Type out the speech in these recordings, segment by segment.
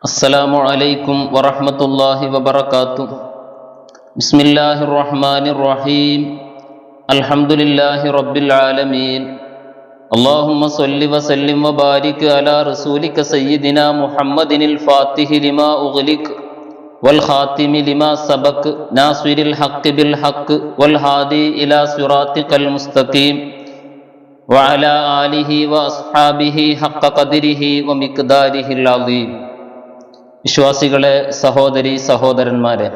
അസ്സലാമു അലൈക്കും വറഹ്മത്തുള്ളാഹി വബറകാതുഹു. ബിസ്മില്ലാഹിർ റഹ്മാനിർ റഹീം. അൽഹംദുലില്ലാഹി റബ്ബിൽ ആലമീൻ. അല്ലാഹുമ്മ സ്വല്ലി വസല്ലിം വബാരിക് അലാ റസൂലിക സയ്യിദിനാ മുഹമ്മദിനിൽ ഫാത്തിഹി ലിമാ ഉഗ്ലിഖ് വൽ ഖാതിമി ലിമാ സബഖ് നാസിറിൽ ഹഖ് ബിൽ ഹഖ് വൽ ഹാദി ഇലാ സിറാത്തിക്കൽ മുസ്തഖീം വഅലാ ആലിഹി വഅസ്ഹാബിഹി ഹഖ്ക ഖദ്രിഹി വമിഖ്ദാരിഹിൽ അളീം. വിശ്വാസികളെ, സഹോദരി സഹോദരന്മാരെ,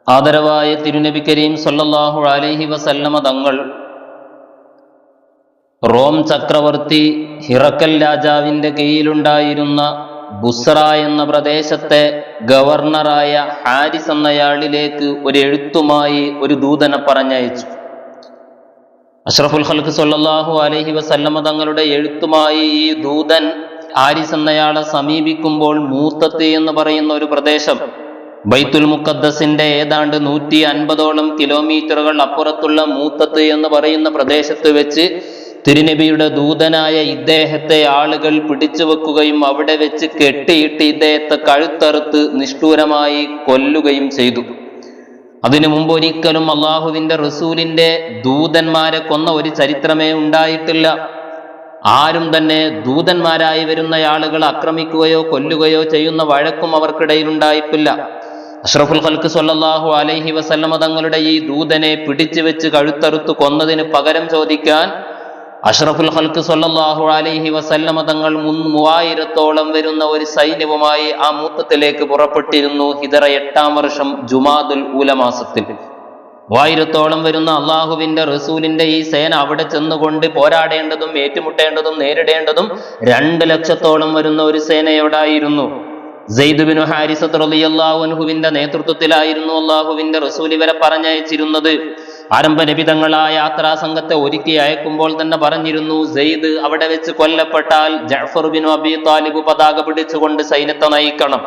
ആദരവായ തിരുനബി കരീം സല്ലല്ലാഹു അലൈഹി വസല്ലമ തങ്ങൾ റോം ചക്രവർത്തി ഹിറക്കൽ രാജാവിന്റെ കീഴിലുണ്ടായിരുന്ന ബുസ്ര എന്ന പ്രദേശത്തെ ഗവർണറായ ഹാരിസ് എന്നയാളിലേക്ക് ഒരു എഴുത്തുമായി ഒരു ദൂതനെ പറഞ്ഞയച്ചു. അഷ്റഫുൽ ഖൽഖ് സല്ലല്ലാഹു അലൈഹി വസല്ലമ തങ്ങളുടെ എഴുത്തുമായി ഈ ദൂതൻ ഹാരിസ് എന്നയാളെ സമീപിക്കുമ്പോൾ മൂത്തത്ത് എന്ന് പറയുന്ന ഒരു പ്രദേശം, ബൈത്തുൽ മുഖദ്ദസിന്റെ ഏതാണ്ട് 150ഓളം കിലോമീറ്ററുകൾ അപ്പുറത്തുള്ള മൂത്തത്ത് എന്ന് പറയുന്ന പ്രദേശത്ത് വെച്ച് തിരുനബിയുടെ ദൂതനായ ഇദ്ദേഹത്തെ ആളുകൾ പിടിച്ചു വെക്കുകയും അവിടെ വെച്ച് കെട്ടിയിട്ട് ഇദ്ദേഹത്തെ കഴുത്തറുത്ത് നിഷ്ഠൂരമായി കൊല്ലുകയും ചെയ്തു. അതിനു മുമ്പ് ഒരിക്കലും അള്ളാഹുവിന്റെ റസൂലിന്റെ ദൂതന്മാരെ കൊന്ന ഒരു ചരിത്രമേ ഉണ്ടായിട്ടില്ല. ആരും തന്നെ ദൂതന്മാരായി വരുന്ന ആളുകൾ ആക്രമിക്കുകയോ കൊല്ലുകയോ ചെയ്യുന്ന വഴക്കും അവർക്കിടയിൽ ഉണ്ടായിട്ടില്ല. അഷ്റഫുൽ ഖൽഖ് സ്വല്ലല്ലാഹു അലൈഹി വസല്ലമ തങ്ങളുടെ ഈ ദൂതനെ പിടിച്ചു വെച്ച് കഴുത്തറുത്ത് കൊന്നതിന് പകരം ചോദിക്കാൻ അഷ്റഫുൽ ഖൽഖ് സ്വല്ലല്ലാഹു അലൈഹി വസല്ലമ തങ്ങൾ 3000ഓളം വരുന്ന ഒരു സൈന്യവുമായി ആ മൂത്തത്തിലേക്ക് പുറപ്പെട്ടിരുന്നു. ഹിജറ 8-ാം വർഷം ജുമാദുൽ ഊല മാസത്തിൽ 1000ഓളം വരുന്ന അള്ളാഹുവിന്റെ റസൂലിന്റെ ഈ സേന അവിടെ ചെന്നുകൊണ്ട് പോരാടേണ്ടതും ഏറ്റുമുട്ടേണ്ടതും നേരിടേണ്ടതും 2 ലക്ഷത്തോളം വരുന്ന ഒരു സേനയോടായിരുന്നു. സെയ്ദ് ബിൻ ഹാരിസത്ത് റളിയല്ലാഹു അൻഹുവിന്റെ നേതൃത്വത്തിലായിരുന്നു അള്ളാഹുവിന്റെ റസൂൽ ഇവരെ പറഞ്ഞയച്ചിരുന്നത്. ആരംഭ നബിതങ്ങൾ ആ യാത്രാ സംഘത്തെ ഒരുക്കി അയക്കുമ്പോൾ തന്നെ പറഞ്ഞിരുന്നു, സെയ്ദ് അവിടെ വെച്ച് കൊല്ലപ്പെട്ടാൽ ജഅഫർ ബിൻ അബി താലിബ് പതാക പിടിച്ചുകൊണ്ട് സൈന്യത്തെ നയിക്കണം.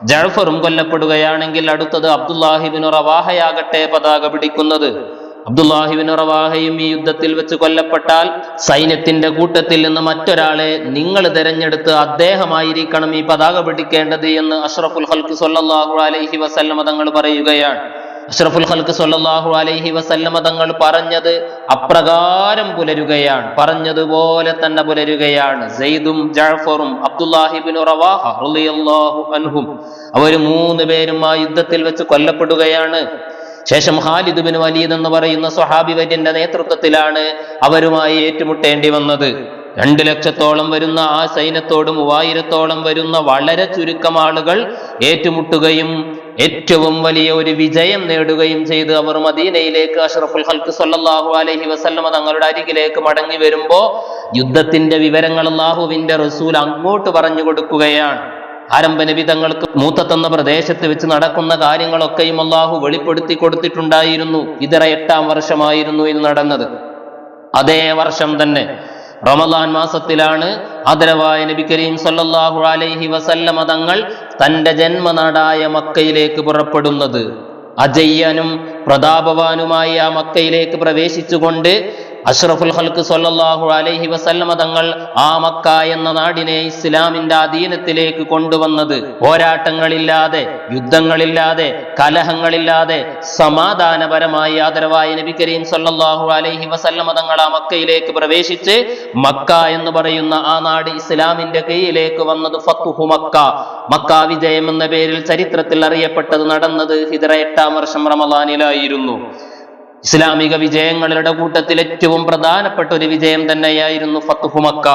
ജഅഫറും കൊല്ലപ്പെടുകയാണെങ്കിൽ അടുത്തത് അബ്ദുല്ലാഹിബിൻ റവാഹയാകട്ടെ പതാക പിടിക്കുന്നത്. അബ്ദുല്ലാഹിബിൻ റവാഹയും ഈ യുദ്ധത്തിൽ വെച്ച് കൊല്ലപ്പെട്ടാൽ സൈന്യത്തിന്റെ കൂട്ടത്തിൽ നിന്ന് മറ്റൊരാളെ നിങ്ങൾ തിരഞ്ഞെടുത്ത് അദ്ദേഹമായിരിക്കണം ഈ പതാക പിടിക്കേണ്ടത് എന്ന് അഷ്റഫുൽ ഖൽഖ് സ്വല്ലല്ലാഹു അലൈഹി വസല്ലമ തങ്ങൾ പറയുകയാണ്. അഷ്റഫുൽ ഖൽഖ് സ്വല്ലല്ലാഹു അലൈഹി വസല്ലമ തങ്ങൾ പറഞ്ഞത് അപ്രകാരം പുലരുകയാണ്, പറഞ്ഞതുപോലെ തന്നെ പുലരുകയാണ്. സെയ്ദും ജഅഫറും അബ്ദുല്ലാഹിബിൻ റവാഹ റളിയല്ലാഹു അൻഹും അവർ 3 പേരും ആ യുദ്ധത്തിൽ വെച്ച് കൊല്ലപ്പെടുകയാണ്. ശേഷം ഖാലിദ് ബിൻ വലീദ് എന്ന് പറയുന്ന സ്വഹാബി വര്യന്റെ നേതൃത്വത്തിലാണ് അവരുമായി ഏറ്റുമുട്ടേണ്ടി വന്നത്. 2 ലക്ഷത്തോളം വരുന്ന ആ സൈന്യത്തോട് 3000ഓളം വരുന്ന വളരെ ചുരുക്കം ആളുകൾ ഏറ്റുമുട്ടുകയും ഏറ്റവും വലിയ ഒരു വിജയം നേടുകയും ചെയ്ത് അവർ മദീനയിലേക്ക് അഷ്റഫുൽ ഖൽഖ് സ്വല്ലല്ലാഹു അലൈഹി വസല്ലമ തങ്ങളുടെ അരികിലേക്ക് മടങ്ങി വരുമ്പോ യുദ്ധത്തിന്റെ വിവരങ്ങൾ അല്ലാഹുവിന്റെ റസൂൽ അങ്ങോട്ട് പറഞ്ഞു കൊടുക്കുകയാണ്. ആരംഭ നബി തങ്ങൾക്ക് മൂത്തത്തെന്ന പ്രദേശത്ത് വെച്ച് നടക്കുന്ന കാര്യങ്ങളൊക്കെയും അല്ലാഹു വെളിപ്പെടുത്തി കൊടുത്തിട്ടുണ്ടായിരുന്നു. ഹിജറ 8-ാം വർഷമായിരുന്നു ഇത് നടന്നത്. അതേ വർഷം തന്നെ റമദാൻ മാസത്തിലാണ് ആദരവായ നബി കരീം സല്ലല്ലാഹു അലൈഹി വസല്ലമ തങ്ങൾ തന്റെ ജന്മനാടായ മക്കയിലേക്ക് പുറപ്പെടുന്നത്. അജയ്യനും പ്രതാപവാനുമായി ആ മക്കയിലേക്ക് പ്രവേശിച്ചുകൊണ്ട് അഷ്റഫുൽ ഖൽഖ് സ്വല്ലല്ലാഹു അലൈഹി വസല്ലമ തങ്ങൾ ആ മക്ക എന്ന നാടിനെ ഇസ്ലാമിന്റെ അധീനത്തിലേക്ക് കൊണ്ടുവന്നത് പോരാട്ടങ്ങളില്ലാതെ, യുദ്ധങ്ങളില്ലാതെ, കലഹങ്ങളില്ലാതെ സമാധാനപരമായി ആദരവായ നബി കരീം സല്ലല്ലാഹു അലൈഹി വസല്ലമ തങ്ങൾ ആ മക്കയിലേക്ക് പ്രവേശിച്ച് മക്ക എന്ന് പറയുന്ന ആ നാട് ഇസ്ലാമിന്റെ കീഴിലേക്ക് വന്നത് ഫത്ഹു മക്ക, മക്ക വിജയം എന്ന പേരിൽ ചരിത്രത്തിൽ അറിയപ്പെട്ടത് നടന്നത് ഹിജറ 8-ാം വർഷം റമദാനിലായിരുന്നു. ഇസ്ലാമിക വിജയങ്ങളുടെ കൂട്ടത്തിൽ ഏറ്റവും പ്രധാനപ്പെട്ട ഒരു വിജയം തന്നെയായിരുന്നു ഫത്ഹു മക്ക.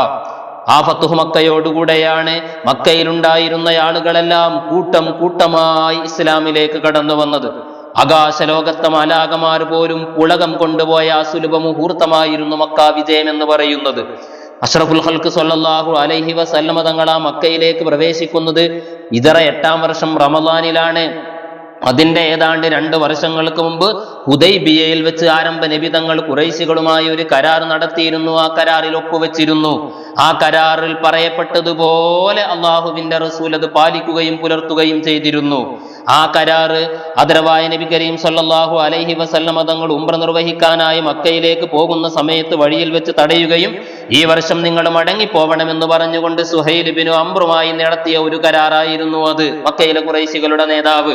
ആ ഫത്ഹു മക്കയോടുകൂടെയാണ് മക്കയിലുണ്ടായിരുന്ന ആളുകളെല്ലാം കൂട്ടം കൂട്ടമായി ഇസ്ലാമിലേക്ക് കടന്നു വന്നത്. ആകാശലോകത്തെ മാലാകമാർ പോലും പുളകം കൊണ്ടുപോയ അസുലഭ മുഹൂർത്തമായിരുന്നു മക്ക വിജയം എന്ന് പറയുന്നത്. അഷ്റഫുൽ ഖൽഖ് സ്വല്ലല്ലാഹു അലൈഹി വസല്ലമ തങ്ങൾ ആ മക്കയിലേക്ക് പ്രവേശിക്കുന്നത് ഹിജറ 8-ാം വർഷം റമദാനിലാണ്. അതിന്റെ ഏതാണ്ട് 2 വർഷങ്ങൾക്ക് മുമ്പ് ഹുദൈബിയയിൽ വെച്ച് ആരംഭ നബി തങ്ങൾ ഖുറൈശികളുമായി ഒരു കരാർ നടത്തിയിരുന്നു. ആ കരാറിൽ ഒപ്പുവെച്ചിരുന്നു. ആ കരാറിൽ പറയപ്പെട്ടതുപോലെ അള്ളാഹുവിന്റെ റസൂൽ അത് പാലിക്കുകയും പുലർത്തുകയും ചെയ്തിരുന്നു. ആ കരാറ് ആദരവായ നബി കരീം സല്ലല്ലാഹു അലൈഹി വസല്ലമ തങ്ങൾ ഉംറ നിർവഹിക്കാനായി മക്കയിലേക്ക് പോകുന്ന സമയത്ത് വഴിയിൽ വെച്ച് തടയുകയും ഈ വർഷം നിങ്ങൾ മടങ്ങിപ്പോവണമെന്ന് പറഞ്ഞുകൊണ്ട് സുഹൈൽ ഇബ്നു അംറുമായി നടത്തിയ ഒരു കരാറായിരുന്നു അത്. മക്കയിലെ ഖുറൈശികളുടെ നേതാവ്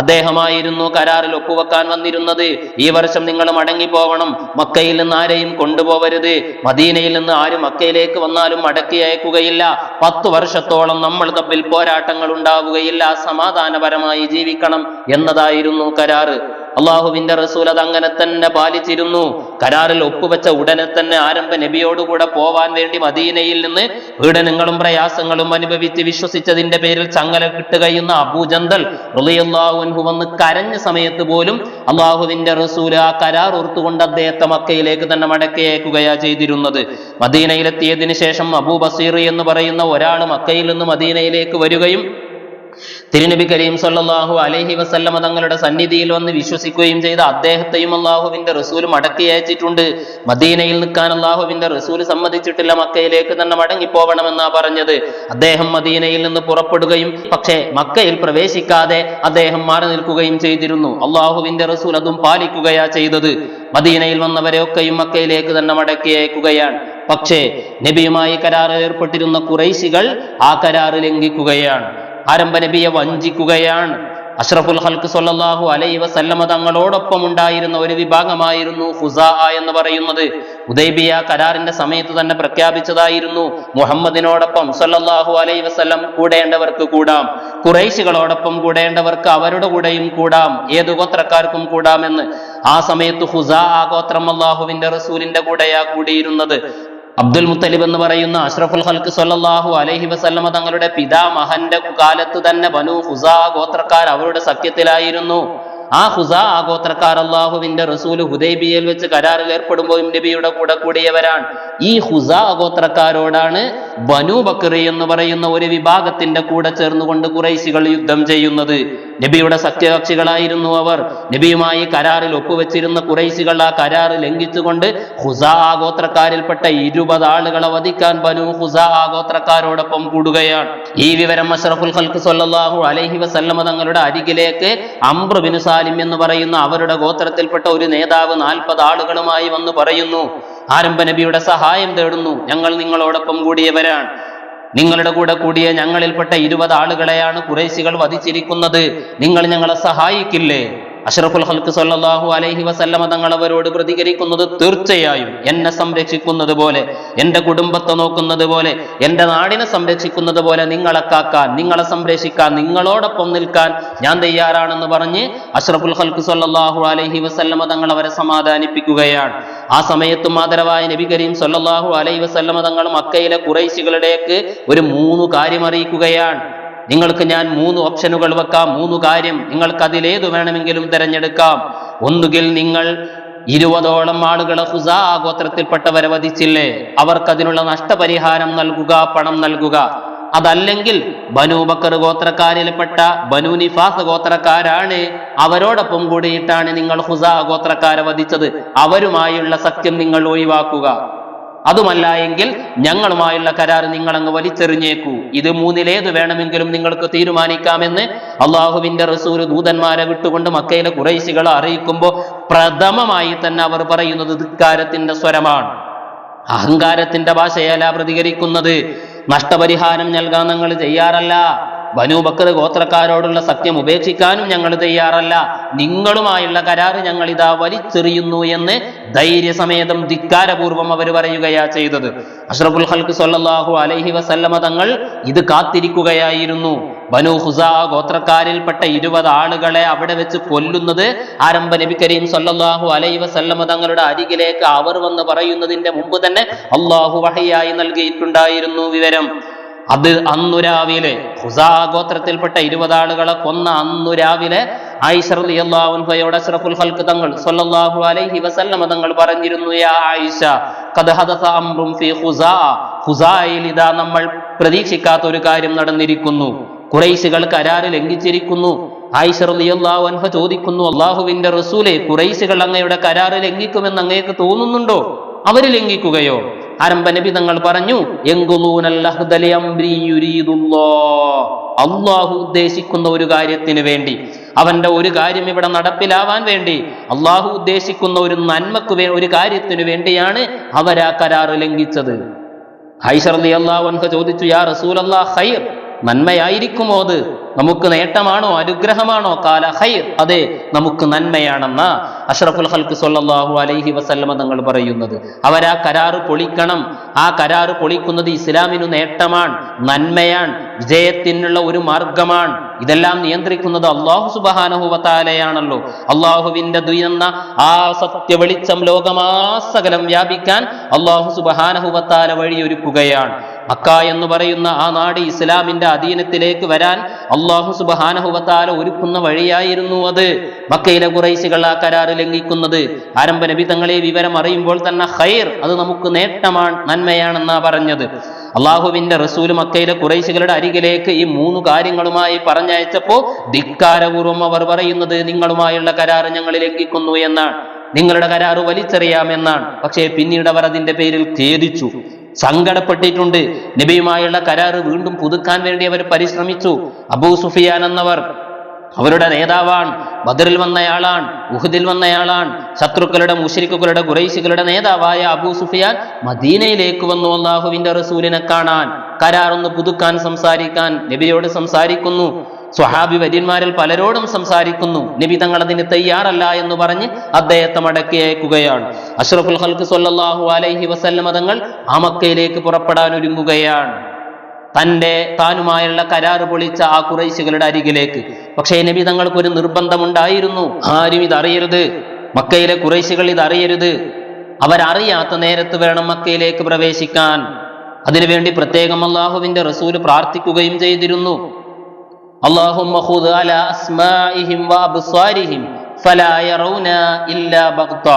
അദ്ദേഹമായിരുന്നു കരാറിൽ ഒപ്പുവെക്കാൻ വന്നിരുന്നത്. ഈ വർഷം നിങ്ങൾ മടങ്ങിപ്പോവണം, മക്കയിൽ നിന്ന് ആരെയും കൊണ്ടുപോവരുത്, മദീനയിൽ നിന്ന് ആരും മക്കയിലേക്ക് വന്നാലും മടക്കി അയക്കുകയില്ല, 10 വർഷത്തോളം നമ്മൾ തമ്മിൽ പോരാട്ടങ്ങൾ ഉണ്ടാവുകയില്ല, സമാധാനപരമായി ജീവിക്കണം എന്നതായിരുന്നു കരാറ്. അള്ളാഹുവിന്റെ റസൂൽ അത് അങ്ങനെ തന്നെ പാലിച്ചിരുന്നു. കരാറിൽ ഒപ്പുവെച്ച ഉടനെ തന്നെ ആരംഭ നബിയോടുകൂടെ പോവാൻ വേണ്ടി മദീനയിൽ നിന്ന് പീഡനങ്ങളും പ്രയാസങ്ങളും അനുഭവിച്ച് വിശ്വസിച്ചതിന്റെ പേരിൽ ചങ്ങല കിട്ടുകയുന്ന അബൂജന്തൽ റളിയല്ലാഹു അൻഹു വന്ന് കരഞ്ഞ സമയത്ത് പോലും അള്ളാഹുവിന്റെ റസൂൽ ആ കരാർ ഓർത്തുകൊണ്ട് അദ്ദേഹത്തെ മക്കയിലേക്ക് തന്നെ മടക്കി അയക്കുകയാ ചെയ്തിരുന്നത്. മദീനയിലെത്തിയതിനു ശേഷം അബൂ ബസീർ എന്ന് പറയുന്ന ഒരാൾ മക്കയിൽ നിന്ന് മദീനയിലേക്ക് വരികയും തിരുനബി കരീം സല്ലല്ലാഹു അലൈഹി വസല്ലമ തങ്ങളുടെ സന്നിധിയിൽ വന്ന് വിശ്വസിക്കുകയും ചെയ്ത അദ്ദേഹത്തെയും അള്ളാഹുവിന്റെ റസൂൽ മടക്കി അയച്ചിട്ടുണ്ട്. മദീനയിൽ നിൽക്കാൻ അള്ളാഹുവിന്റെ റസൂൽ സമ്മതിച്ചിട്ടില്ല, മക്കയിലേക്ക് തന്നെ മടങ്ങിപ്പോവണമെന്നാ പറഞ്ഞത്. അദ്ദേഹം മദീനയിൽ നിന്ന് പുറപ്പെടുകയും പക്ഷേ മക്കയിൽ പ്രവേശിക്കാതെ അദ്ദേഹം മാറി നിൽക്കുകയും ചെയ്തിരുന്നു. അള്ളാഹുവിന്റെ റസൂൽ അതും പാലിക്കുകയാ ചെയ്തത്. മദീനയിൽ വന്നവരെയൊക്കെയും മക്കയിലേക്ക് തന്നെ മടക്കി അയക്കുകയാണ്. പക്ഷേ നബിയുമായി കരാറിൽ ഏർപ്പെട്ടിരുന്ന ഖുറൈശികൾ ആ കരാറ് ലംഘിക്കുകയാണ്, ആരംഭ നബിയെ വഞ്ചിക്കുകയാണ്. അഷ്റഫുൽ ഖൽഖ് സ്വല്ലല്ലാഹു അലൈഹി വസല്ലമ തങ്ങളോടൊപ്പം ഉണ്ടായിരുന്ന ഒരു വിഭാഗമായിരുന്നു ഖുസാ എന്ന് പറയുന്നത്. ഹുദൈബിയ കരാറിന്റെ സമയത്ത് തന്നെ പ്രഖ്യാപിച്ചതായിരുന്നു, മുഹമ്മദിനോടൊപ്പം സ്വല്ലല്ലാഹു അലൈഹി വസല്ലം കൂടേണ്ടവർക്ക് കൂടാം, ഖുറൈശികളോടൊപ്പം കൂടേണ്ടവർക്ക് അവരുടെ കൂടെയും കൂടാം, ഏതു ഗോത്രക്കാർക്കും കൂടാമെന്ന്. ആ സമയത്ത് ഖുസാ ഗോത്രം അള്ളാഹുവിന്റെ റസൂലിന്റെ കൂടെയാ കൂടിയിരുന്നത്. അബ്ദുൽ മുത്തലിബ് എന്ന് പറയുന്ന അഷ്റഫുൽ ഖൽഖ് സ്വല്ലല്ലാഹു അലൈഹി വസല്ലമ തങ്ങളുടെ പിതാമഹന്റെ കാലത്ത് തന്നെ ബനൂ ഖുസാ ഗോത്രക്കാർ അവരുടെ സഖ്യത്തിലായിരുന്നു. ആ ഖുസാ ഗോത്രക്കാർ അള്ളാഹുവിന്റെ റസൂൽ ഹുദൈബിയയിൽ വെച്ച് കരാറിൽ ഏർപ്പെടുമ്പോഴും നബിയുടെ കൂടെ കൂടിയവരാണ്. ഈ ഖുസാ ഗോത്രക്കാരോടാണ് ബനൂ ബക്കർ എന്ന് പറയുന്ന ഒരു വിഭാഗത്തിന്റെ കൂടെ ചേർന്നുകൊണ്ട് ഖുറൈശികൾ യുദ്ധം ചെയ്യുന്നത്. നബിയുടെ സഖ്യകക്ഷികളായിരുന്നു അവർ. നബിയുമായി കരാറിൽ ഒപ്പുവെച്ചിരുന്ന ഖുറൈശികൾ ആ കരാർ ലംഘിച്ചുകൊണ്ട് ഖുസാ ഗോത്രക്കാരിൽപ്പെട്ട 20 ആളുകളെ വധിക്കാൻ ബനൂ ഖുസാ ഗോത്രക്കാരോടൊപ്പം കൂടുകയാണ്. ഈ വിവരം അഷ്റഫുൽ ഖൽഖ് സ്വല്ലല്ലാഹു അലൈഹി വസല്ലമ തങ്ങളുടെ അരികിലേക്ക് അംർ ബിൻ സാലിം എന്ന് പറയുന്ന അവരുടെ ഗോത്രത്തിൽപ്പെട്ട ഒരു നേതാവ് 40 ആളുകളുമായി വന്ന് പറയുന്നു, ആരംഭ നബിയുടെ സഹായം തേടുന്നു, ഞങ്ങൾ നിങ്ങളോടൊപ്പം കൂടിയവരാണ്, നിങ്ങളുടെ കൂടെ കൂടിയ ഞങ്ങളിൽപ്പെട്ട 20 ആളുകളെയാണ് ഖുറൈശികൾ വധിച്ചിരിക്കുന്നത്, നിങ്ങൾ ഞങ്ങളെ സഹായിക്കില്ലേ? അഷ്റഫുൽ ഖൽഖ് സ്വല്ലല്ലാഹു അലൈഹി വസല്ലമ തങ്ങൾ അവരോട് പ്രതികരിക്കുന്നത്, തീർച്ചയായും എന്നെ സംരക്ഷിക്കുന്നത് പോലെ, എന്റെ കുടുംബത്തെ നോക്കുന്നത് പോലെ, എന്റെ നാടിനെ സംരക്ഷിക്കുന്നത് പോലെ നിങ്ങളെ കാക്കാൻ, നിങ്ങളെ സംരക്ഷിക്കാൻ, നിങ്ങളോടൊപ്പം നിൽക്കാൻ ഞാൻ തയ്യാറാണെന്ന് പറഞ്ഞ് അഷ്റഫുൽ ഖൽഖ് സ്വല്ലല്ലാഹു അലൈഹി വസല്ലമ തങ്ങൾ അവരെ സമാധാനിപ്പിക്കുകയാണ്. ആ സമയത്തും ആദരവായ നബി കരീം സ്വല്ലല്ലാഹു അലൈഹി വസല്ലമ തങ്ങൾ മക്കയിലെ ഖുറൈശികളുടെക്ക് ഒരു 3 കാര്യം അറിയിക്കുകയാണ്. നിങ്ങൾക്ക് ഞാൻ 3 ഓപ്ഷനുകൾ വെക്കാം, 3 കാര്യം, നിങ്ങൾക്ക് അതിലേതു വേണമെങ്കിലും തിരഞ്ഞെടുക്കാം. ഒന്നുകിൽ നിങ്ങൾ 20ഓളം ആളുകളെ ഖുസാ ഗോത്രത്തിൽപ്പെട്ടവരെ വധിച്ചില്ലേ, അവർക്കതിനുള്ള നഷ്ടപരിഹാരം നൽകുക, പണം നൽകുക. അതല്ലെങ്കിൽ ബനൂ ബക്കർ ഗോത്രക്കാരിൽപ്പെട്ട ബനൂ നിഫാസ് ഗോത്രക്കാരാണ്, അവരോടൊപ്പം കൂടിയിട്ടാണ് നിങ്ങൾ ഖുസാ ഗോത്രക്കാരെ വധിച്ചത്, അവരുമായുള്ള സഖ്യം നിങ്ങൾ ഒഴിവാക്കുക. അതുമല്ല എങ്കിൽ ഞങ്ങളുമായുള്ള കരാർ നിങ്ങൾ അങ്ങ് വലിച്ചെറിഞ്ഞേക്കൂ. ഇത് 3-ലേത് വേണമെങ്കിലും നിങ്ങൾക്ക് തീരുമാനിക്കാമെന്ന് അള്ളാഹുവിന്റെ റസൂൽ ദൂതന്മാരെ വിട്ടുകൊണ്ട് മക്കയിലെ ഖുറൈശികളെ അറിയിക്കുമ്പോൾ പ്രഥമമായി തന്നെ അവർ പറയുന്നത് ധിക്കാരത്തിന്റെ സ്വരമാണ്, അഹങ്കാരത്തിന്റെ ഭാഷയല്ല പ്രതികരിക്കുന്നത്. നഷ്ടപരിഹാരം നൽകാൻ ഞങ്ങൾ തയ്യാറല്ല, ബനൂ ബക്കർ ഗോത്രക്കാരോടുള്ള സഖ്യം ഉപേക്ഷിക്കാനും ഞങ്ങൾ തയ്യാറല്ല, നിങ്ങളുമായുള്ള കരാർ ഞങ്ങൾ ഇതാ വലിച്ചെറിയുന്നു എന്ന് ധൈര്യസമേതം ധിക്കാരപൂർവം അവർ പറയുകയാ ചെയ്തത്. അഷ്റഫുൽ ഖൽഖ് സ്വല്ലല്ലാഹു അലൈഹി വസല്ലമ തങ്ങൾ ഇത് കാത്തിരിക്കുകയായിരുന്നു. ബനൂ ഖുസാ ഗോത്രക്കാരിൽപ്പെട്ട 20 ആളുകളെ അവിടെ വെച്ച് കൊല്ലുന്നത് ആരംഭ നബി കരീം സ്വല്ലല്ലാഹു അലൈഹി വസല്ലമ തങ്ങളുടെ അരികിലേക്ക് അവർ വന്ന് പറയുന്നതിന്റെ മുമ്പ് തന്നെ അള്ളാഹു വഹയ്യായി നൽകിയിട്ടുണ്ടായിരുന്നു വിവരം. അത് അന്നു രാവിലെ ഖുസാ ഗോത്രത്തിൽപ്പെട്ട 20 ആളുകളെ കൊന്ന അന്നു രാവിലെ ആയിഷ റളിയല്ലാഹു അൻഹയോട് അഷ്റഫുൽ ഖൽഖ് തങ്ങൾ സ്വല്ലല്ലാഹു അലൈഹി വസല്ലമ തങ്ങൾ പറഞ്ഞിരുന്നു, യാ ആയിഷ ഖദ് ഹദസ അംറുൻ ഫീ ഖുസാ, ഖുസായിൽ ഇതാ നമ്മൾ പ്രതീക്ഷിക്കാത്ത ഒരു കാര്യം നടന്നിരിക്കുന്നു, ഖുറൈശികൾ കരാറ് ലംഘിച്ചിരിക്കുന്നു. ആയിഷ റളിയല്ലാഹു അൻഹ ചോദിക്കുന്നു, അല്ലാഹുവിന്റെ റസൂലേ, ഖുറൈശികൾ അങ്ങയുടെ കരാറ് ലംഘിക്കുമെന്ന് അങ്ങേക്ക് തോന്നുന്നുണ്ടോ? അവര് ലംഘിക്കുകയോ? ആരംഭ നബി തങ്ങൾ പറഞ്ഞു, അല്ലാഹു ഉദ്ദേശിക്കുന്ന ഒരു കാര്യത്തിന് വേണ്ടി, അവന്റെ ഒരു കാര്യം ഇവിടെ നടപ്പിലാവാൻ വേണ്ടി, അള്ളാഹു ഉദ്ദേശിക്കുന്ന ഒരു നന്മക്ക് ഒരു കാര്യത്തിനു വേണ്ടിയാണ് അവരാ കരാറ് ലംഘിച്ചത്. ആയിഷ റളിയല്ലാഹു അൻഹ ചോദിച്ചു, യാ റസൂലല്ലാഹ്, ഖൈർ, നന്മയായിരിക്കുമോ അത്? നമുക്ക് നേട്ടമാണോ, അനുഗ്രഹമാണോ? കാല ഖൈർ, അതെ, നമുക്ക് നന്മയാണെന്ന അഷ്റഫുൽ ഖൽഖ് സ്വല്ലല്ലാഹു അലൈഹി വസല്ലമ തങ്ങൾ പറയുന്നത്. അവരാ കരാറ് പൊളിക്കണം. ആ കരാറ് പൊളിക്കുന്നത് ഇസ്ലാമിനു നേട്ടമാണ്, നന്മയാണ്, വിജയത്തിനുള്ള ഒരു മാർഗമാണ്. ഇതെല്ലാം നിയന്ത്രിക്കുന്നത് അല്ലാഹു സുബ്ഹാനഹു വ തആലയാണല്ലോ. അള്ളാഹുവിന്റെ ദുയെന്ന ആ സത്യ വെളിച്ചം ലോകമാസകലം വ്യാപിക്കാൻ അല്ലാഹു സുബ്ഹാനഹു വ തആല വഴിയൊരുക്കുകയാണ്. മക്ക എന്ന് പറയുന്ന ആ നാട് ഇസ്ലാമിന്റെ അധീനത്തിലേക്ക് വരാൻ അല്ലാഹു സുബ്ഹാനഹു വ തആല ഒരുക്കുന്ന വഴിയായിരുന്നു അത്. മക്കയിലെ ഖുറൈശികൾ ആ കരാറ് ലംഘിക്കുന്നത് ആരംഭ നബി തങ്ങളെ വിവരം അറിയുമ്പോൾ തന്നെ ഖൈർ, അത് നമുക്ക് നേട്ടമാണ്, നന്മയാണെന്നാ പറഞ്ഞത്. അള്ളാഹുവിന്റെ റസൂൽ മക്കയിലെ ഖുറൈശികളുടെ അരികിലേക്ക് ഈ 3 കാര്യങ്ങളുമായി പറഞ്ഞയച്ചപ്പോ ധിക്കാരപൂർവ്വം അവർ പറയുന്നത്, നിങ്ങളുമായുള്ള കരാറ് ഞങ്ങൾ ലംഘിക്കുന്നു എന്നാണ്, നിങ്ങളുടെ കരാറ് വലിച്ചെറിയാമെന്നാണ്. പക്ഷേ പിന്നീട് അവർ അതിന്റെ പേരിൽ ഖേദിച്ചു, സങ്കടപ്പെട്ടിട്ടുണ്ട്. നബിയുമായുള്ള കരാറ് വീണ്ടും പുതുക്കാൻ വേണ്ടി അവർ പരിശ്രമിച്ചു. അബൂ സുഫിയാൻ എന്നവർ അവരുടെ നേതാവാണ്, ബദറിൽ വന്നയാളാണ്, ഉഹുദിൽ വന്നയാളാണ്. ശത്രുക്കളുടെ, മുശ്രിക്കുകളുടെ, ഖുറൈശികളുടെ നേതാവായ അബൂ സുഫിയാൻ മദീനയിലേക്ക് വന്നു അല്ലാഹുവിന്റെ റസൂലിനെ കാണാൻ, കരാറൊന്ന് പുതുക്കാൻ, സംസാരിക്കാൻ നബിയോട് സംസാരിക്കുന്നു. സ്വഹാബി വര്യന്മാരിൽ പലരോടും സംസാരിക്കുന്നു. നബി തങ്ങൾ അതിന് തയ്യാറല്ല എന്ന് പറഞ്ഞ് അദ്ദേഹത്തെ മടക്കി അയക്കുകയാണ്. അഷ്റഫുൽ ഖൽഖ് സ്വല്ലല്ലാഹു അലൈഹി വസല്ലമ തങ്ങൾ ആ മക്കയിലേക്ക് പുറപ്പെടാൻ ഒരുങ്ങുകയാണ്, താനുമായുള്ള കരാറ് പൊളിച്ച ആ ഖുറൈശികളുടെ അരികിലേക്ക്. പക്ഷേ നബി തങ്ങൾക്ക് ഒരു നിർബന്ധമുണ്ടായിരുന്നു, ആരും ഇതറിയരുത്, മക്കയിലെ ഖുറൈശികൾ ഇതറിയരുത്. അവരറിയാത്ത നേരത്ത് വേണം മക്കയിലേക്ക് പ്രവേശിക്കാൻ. അതിനുവേണ്ടി പ്രത്യേകം അല്ലാഹുവിന്റെ റസൂല് പ്രാർത്ഥിക്കുകയും ചെയ്തിരുന്നു. അല്ലാഹുമ്മ ഖുദ് അലാ അസ്മാഇഹിം വ അബ്സാരിഹിം ഫലാ യറൗന ഇല്ലാ ബഗ്ത.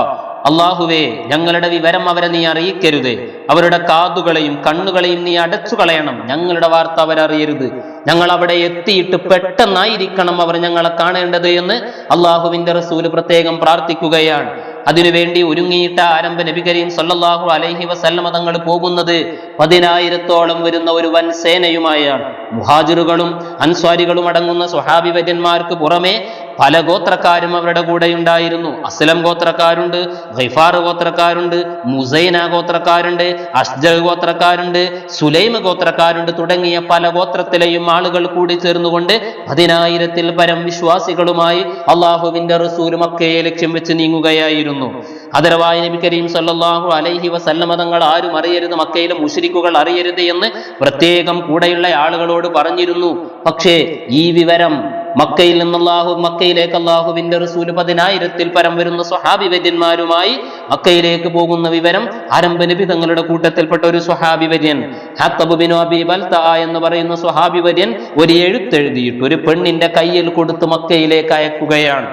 അല്ലാഹുവേ, ഞങ്ങളുടെ വിവരം അവരെ നീ അറിയിക്കരുത്, അവരുടെ കാതുകളെയും കണ്ണുകളെയും നീ അടച്ചു കളയണം, ഞങ്ങളുടെ വാർത്ത അവരറിയരുത്, ഞങ്ങൾ അവിടെ എത്തിയിട്ട് പെട്ടെന്നായിരിക്കണം അവർ ഞങ്ങളെ കാണേണ്ടത് എന്ന് അള്ളാഹുവിന്റെ റസൂല് പ്രത്യേകം പ്രാർത്ഥിക്കുകയാണ്. അതിനുവേണ്ടി ഒരുങ്ങിയിട്ട ആരംഭ നബി കരീം സല്ലല്ലാഹു അലൈഹി വസല്ലമ തങ്ങൾ പോകുന്നത് 10,000-ഓളം വരുന്ന ഒരു വൻ സേനയുമായാണ്. മുഹാജിറുകളും അൻസ്വാരികളും അടങ്ങുന്ന സ്വഹാബി വര്യന്മാർക്ക് പുറമെ പല ഗോത്രക്കാരും അവരുടെ കൂടെ ഉണ്ടായിരുന്നു. അസ്ലം ഗോത്രക്കാരുണ്ട്, ഗിഫാർ ഗോത്രക്കാരുണ്ട്, മുസൈന ഗോത്രക്കാരുണ്ട്, അസ്ജഅ് ഗോത്രക്കാരുണ്ട്, സുലൈം ഗോത്രക്കാരുണ്ട് തുടങ്ങിയ പല ഗോത്രത്തിലെയും ആളുകൾ കൂടി ചേർന്നുകൊണ്ട് 10,000-ൽ പരം വിശ്വാസികളുമായി അള്ളാഹുവിന്റെ റസൂൽ മക്കയെ ലക്ഷ്യം വെച്ച് നീങ്ങുകയായിരുന്നു. ആദരവായ നബി കരീം സല്ലല്ലാഹു അലൈഹി വസല്ലമ തങ്ങൾ ആരും അറിയരുത്, മക്കയിലെ മുശ്രിക്കുകൾ അറിയരുത് എന്ന് പ്രത്യേകം കൂടെയുള്ള ആളുകളോട് പറഞ്ഞിരുന്നു. പക്ഷേ ഈ വിവരം മക്കയിൽ നിന്ന് മക്കയിലേക്ക് അള്ളാഹുവിന്റെ റസൂല് 10,000-ൽ പരം വരുന്ന സ്വഹാബി വര്യന്മാരുമായി മക്കയിലേക്ക് പോകുന്ന വിവരം ആരംഭ നബി തങ്ങളുടെ കൂട്ടത്തിൽപ്പെട്ട ഒരു സ്വഹാബി വര്യൻ ഹത്തബ് ബിൻ അബീ ബൽതഅ എന്ന് പറയുന്ന സ്വഹാബി വര്യൻ ഒരു എഴുത്തെഴുതിയിട്ട് ഒരു പെണ്ണിന്റെ കയ്യിൽ കൊടുത്ത് മക്കയിലേക്ക് അയക്കുകയാണ്.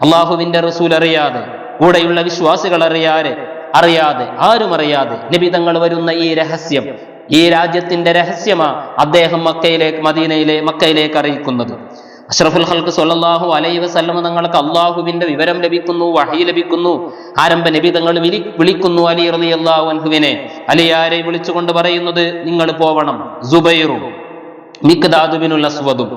അള്ളാഹുവിന്റെ റസൂൽ അറിയാതെ, കൂടെയുള്ള വിശ്വാസികൾ അറിയാതെ ആരും അറിയാതെ നബി തങ്ങൾ വരുന്ന ഈ രഹസ്യം, ഈ രാജ്യത്തിന്റെ രഹസ്യമാ അദ്ദേഹം മക്കയിലേക്ക് അറിയിക്കുന്നത്. അഷ്റഫുൽ ഖൽഖ് സ്വല്ലല്ലാഹു അലൈഹി വസല്ലമ തങ്ങൾക്ക് അള്ളാഹുവിന്റെ വിവരം ലഭിക്കുന്നു, വഹി ലഭിക്കുന്നു. ആരംഭ നബി തങ്ങൾ വിളിക്കുന്നു അലി റളിയല്ലാഹു അൻഹുവിനെ. അലിയാരെ വിളിച്ചുകൊണ്ട് പറയുന്നത്, നിങ്ങൾ പോവണം, സുബൈറും മിഖ്ദാദ് ബിനുൽ അസ്വദും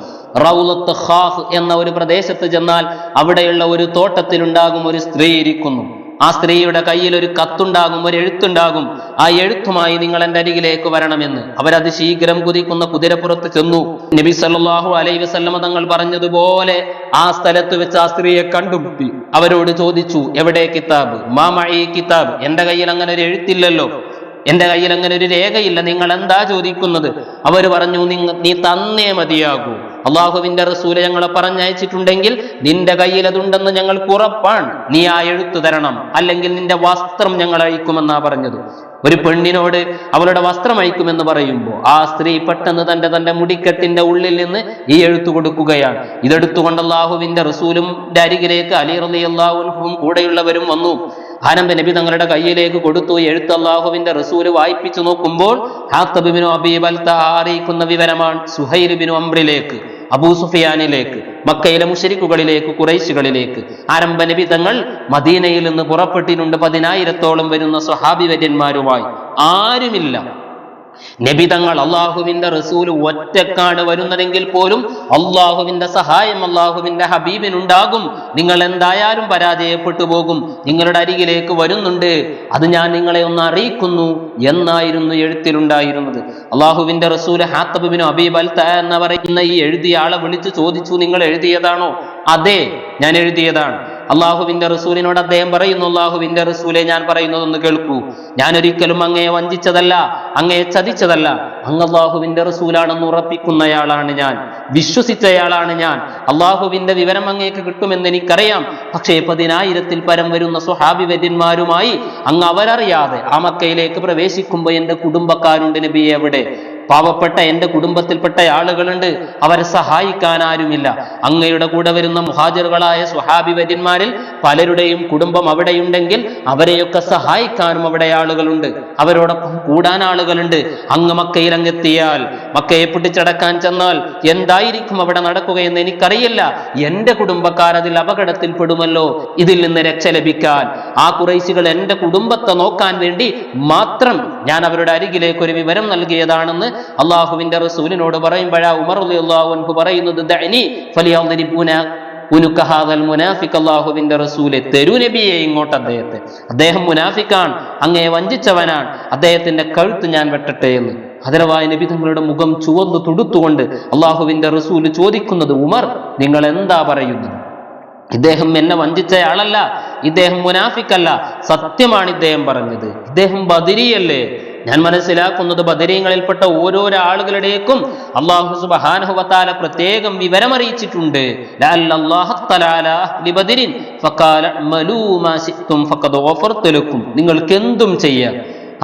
റൗളത്ത് ഖാഖ് എന്ന ഒരു പ്രദേശത്ത് ചെന്നാൽ അവിടെയുള്ള ഒരു തോട്ടത്തിലുണ്ടാകും ഒരു സ്ത്രീ ഇരിക്കുന്നു. ആ സ്ത്രീയുടെ കയ്യിൽ ഒരു കത്തുണ്ടാകും, ഒരു എഴുത്തുണ്ടാകും. ആ എഴുത്തുമായി നിങ്ങൾ എൻ്റെ അരികിലേക്ക് വരണമെന്ന്. അവരത് ശീഘ്രം കുതിക്കുന്ന കുതിരപ്പുറത്ത് ചെന്നു. നബി സല്ലല്ലാഹു അലൈഹി വസല്ലമ തങ്ങൾ പറഞ്ഞതുപോലെ ആ സ്ഥലത്ത് വെച്ച് ആ സ്ത്രീയെ കണ്ടുമുട്ടി. അവരോട് ചോദിച്ചു, എവിടെ കിതാബ്? മാ മഈ കിതാബ്, എന്റെ കയ്യിൽ അങ്ങനെ ഒരു എഴുത്തില്ലല്ലോ, എന്റെ കയ്യിൽ അങ്ങനെ ഒരു രേഖയില്ല, നിങ്ങൾ എന്താ ചോദിക്കുന്നത്? അവർ പറഞ്ഞു, നീ തന്നേ മതിയാകൂ. അള്ളാഹുവിന്റെ റസൂല് ഞങ്ങളെ പറഞ്ഞയച്ചിട്ടുണ്ടെങ്കിൽ നിന്റെ കയ്യിൽ അതുണ്ടെന്ന് ഞങ്ങൾക്ക് ഉറപ്പാണ്. നീ ആ എഴുത്ത് തരണം, അല്ലെങ്കിൽ നിന്റെ വസ്ത്രം ഞങ്ങൾ അഴിക്കുമെന്നാ പറഞ്ഞത്. ഒരു പെണ്ണിനോട് അവളുടെ വസ്ത്രം അഴിക്കുമെന്ന് പറയുമ്പോൾ ആ സ്ത്രീ പെട്ടെന്ന് തന്റെ മുടിക്കെട്ടിന്റെ ഉള്ളിൽ നിന്ന് ഈ എഴുത്തു കൊടുക്കുകയാണ്. ഇതെടുത്തുകൊണ്ട് അള്ളാഹുവിന്റെ റസൂലിന്റെ അരികിലേക്ക് അലി റളിയല്ലാഹു അൻഹുവും കൂടെയുള്ളവരും വന്നു. ആനന്ദ നബി തങ്ങളുടെ കയ്യിലേക്ക് കൊടുത്തു. എഴുത്ത് അള്ളാഹുവിന്റെ റസൂല് വായിപ്പിച്ചു നോക്കുമ്പോൾ ഹത്തബ് ബിൻ അബീ ബൽതഅ അറിയിക്കുന്ന വിവരമാണ് സുഹൈൽ ബിൻ അംറിലേക്ക്, അബൂ സുഫിയാനിലേക്ക്, മക്കയിലെ മുശ്രിക്കുകളിലേക്ക്, ഖുറൈശികളിലേക്ക്. ആരംഭ നബി തങ്ങൾ മദീനയിൽ നിന്ന് പുറപ്പെട്ടിട്ടുണ്ട് 10,000-ഓളം വരുന്ന സ്വഹാബി വര്യന്മാരുമായി. ആരുമില്ല, നബി തങ്ങൾ അള്ളാഹുവിന്റെ റസൂൽ ഒറ്റക്കാണ് വരുന്നതെങ്കിൽ പോലും അള്ളാഹുവിന്റെ സഹായം അള്ളാഹുവിന്റെ ഹബീബിനുണ്ടാകും. നിങ്ങൾ എന്തായാലും പരാജയപ്പെട്ടു പോകും, നിങ്ങളുടെ അരികിലേക്ക് വരുന്നുണ്ട്, അത് ഞാൻ നിങ്ങളെ ഒന്ന് അറിയിക്കുന്നു എന്നായിരുന്നു എഴുത്തിലുണ്ടായിരുന്നത്. അള്ളാഹുവിന്റെ റസൂൽ ഹാത്തബ് ബിൻ അബീ ബൽത എന്ന് പറയുന്ന ഈ എഴുതിയ ആളെ വിളിച്ചു ചോദിച്ചു, നിങ്ങൾ എഴുതിയതാണോ? അതെ, ഞാൻ എഴുതിയതാണ്. അള്ളാഹുവിന്റെ റസൂലിനോട് അദ്ദേഹം പറയുന്നു, അള്ളാഹുവിന്റെ റസൂലെ, ഞാൻ പറയുന്നതൊന്ന് കേൾക്കൂ, ഞാൻ ഒരിക്കലും അങ്ങയെ വഞ്ചിച്ചതല്ല, അങ്ങയെ ചതിച്ചതല്ല, അങ്ങ് അള്ളാഹുവിന്റെ റസൂലാണെന്ന് ഉറപ്പിക്കുന്നയാളാണ് ഞാൻ, വിശ്വസിച്ചയാളാണ് ഞാൻ. അള്ളാഹുവിന്റെ വിവരം അങ്ങേക്ക് കിട്ടുമെന്ന് എനിക്കറിയാം. പക്ഷേ 10,000-ൽ പരം വരുന്ന സ്വഹാബി വര്യന്മാരുമായി അങ്ങ് അവരറിയാതെ ആ മക്കയിലേക്ക് പ്രവേശിക്കുമ്പോൾ എന്റെ കുടുംബക്കാരുണ്ട് നബിയെ. എവിടെ? പാവപ്പെട്ട എന്റെ കുടുംബത്തിൽപ്പെട്ട ആളുകളുണ്ട്, അവരെ സഹായിക്കാൻ ആരുമില്ല. അങ്ങയുടെ കൂടെ വരുന്ന മുഹാജിറുകളായ സ്വഹാബി വര്യന്മാരിൽ പലരുടെയും കുടുംബം അവിടെയുണ്ടെങ്കിൽ അവരെയൊക്കെ സഹായിക്കാനും അവിടെ ആളുകളുണ്ട്, അവരോടൊപ്പം കൂടാൻ ആളുകളുണ്ട്. അങ്ങ് മക്കയിൽ അങ്ങെത്തിയാൽ, മക്കയെ പിടിച്ചടക്കാൻ ചെന്നാൽ എന്തായിരിക്കും അവിടെ നടക്കുകയെന്ന് എനിക്കറിയില്ല. എന്റെ കുടുംബക്കാർ അതിൽ അപകടത്തിൽ പെടുമല്ലോ. ഇതിൽ നിന്ന് രക്ഷ ലഭിക്കാൻ ആ ഖുറൈശികൾ എന്റെ കുടുംബത്തെ നോക്കാൻ വേണ്ടി മാത്രം ഞാൻ അവരുടെ അരികിലേക്ക് ഒരു വിവരം നൽകിയതാണെന്ന് അള്ളാഹുവിന്റെ റസൂലിനോട് പറയുമ്പോഴാ ഉമർ റളിയല്ലാഹു അൻഹു പറയുന്നത്, ദഅനി ഫലിയദ്രിബൂന ഉനുക ഹാദൽ മുനാഫിഖ്, അള്ളാഹുവിന്റെ റസൂലെ, തരൂ നബിയെ ഇങ്ങോട്ട് അദ്ദേഹത്തെ, അദ്ദേഹം മുനാഫിക്കാണ്, അങ്ങയെ വഞ്ചിച്ചവനാണ്, അദ്ദേഹത്തിന്റെ കഴുത്ത് ഞാൻ വെട്ടട്ടെ എന്ന്. അതിരവായ നബി തങ്ങളുടെ മുഖം ചുവന്നു തുടുത്തുകൊണ്ട് അള്ളാഹുവിന്റെ റസൂല് ചോദിക്കുന്നത്, ഉമർ, നിങ്ങൾ എന്താ പറയുന്നത്? ഇദ്ദേഹം എന്നെ വഞ്ചിച്ചയാളല്ല, ഇദ്ദേഹം മുനാഫിക്കല്ല, സത്യമാണ് ഇദ്ദേഹം പറഞ്ഞത്, ഇദ്ദേഹം ബദരിയല്ലേ. ഞാൻ മനസ്സിലാക്കുന്നത് ബദരീങ്ങളിൽപ്പെട്ട ഓരോരോ ആളുകളുടേക്കും അല്ലാഹു സുബ്ഹാനഹു വ തആല പ്രത്യേകം വിവരമറിയിച്ചിട്ടുണ്ട്. നിങ്ങൾക്ക് എന്തും ചെയ്യാം,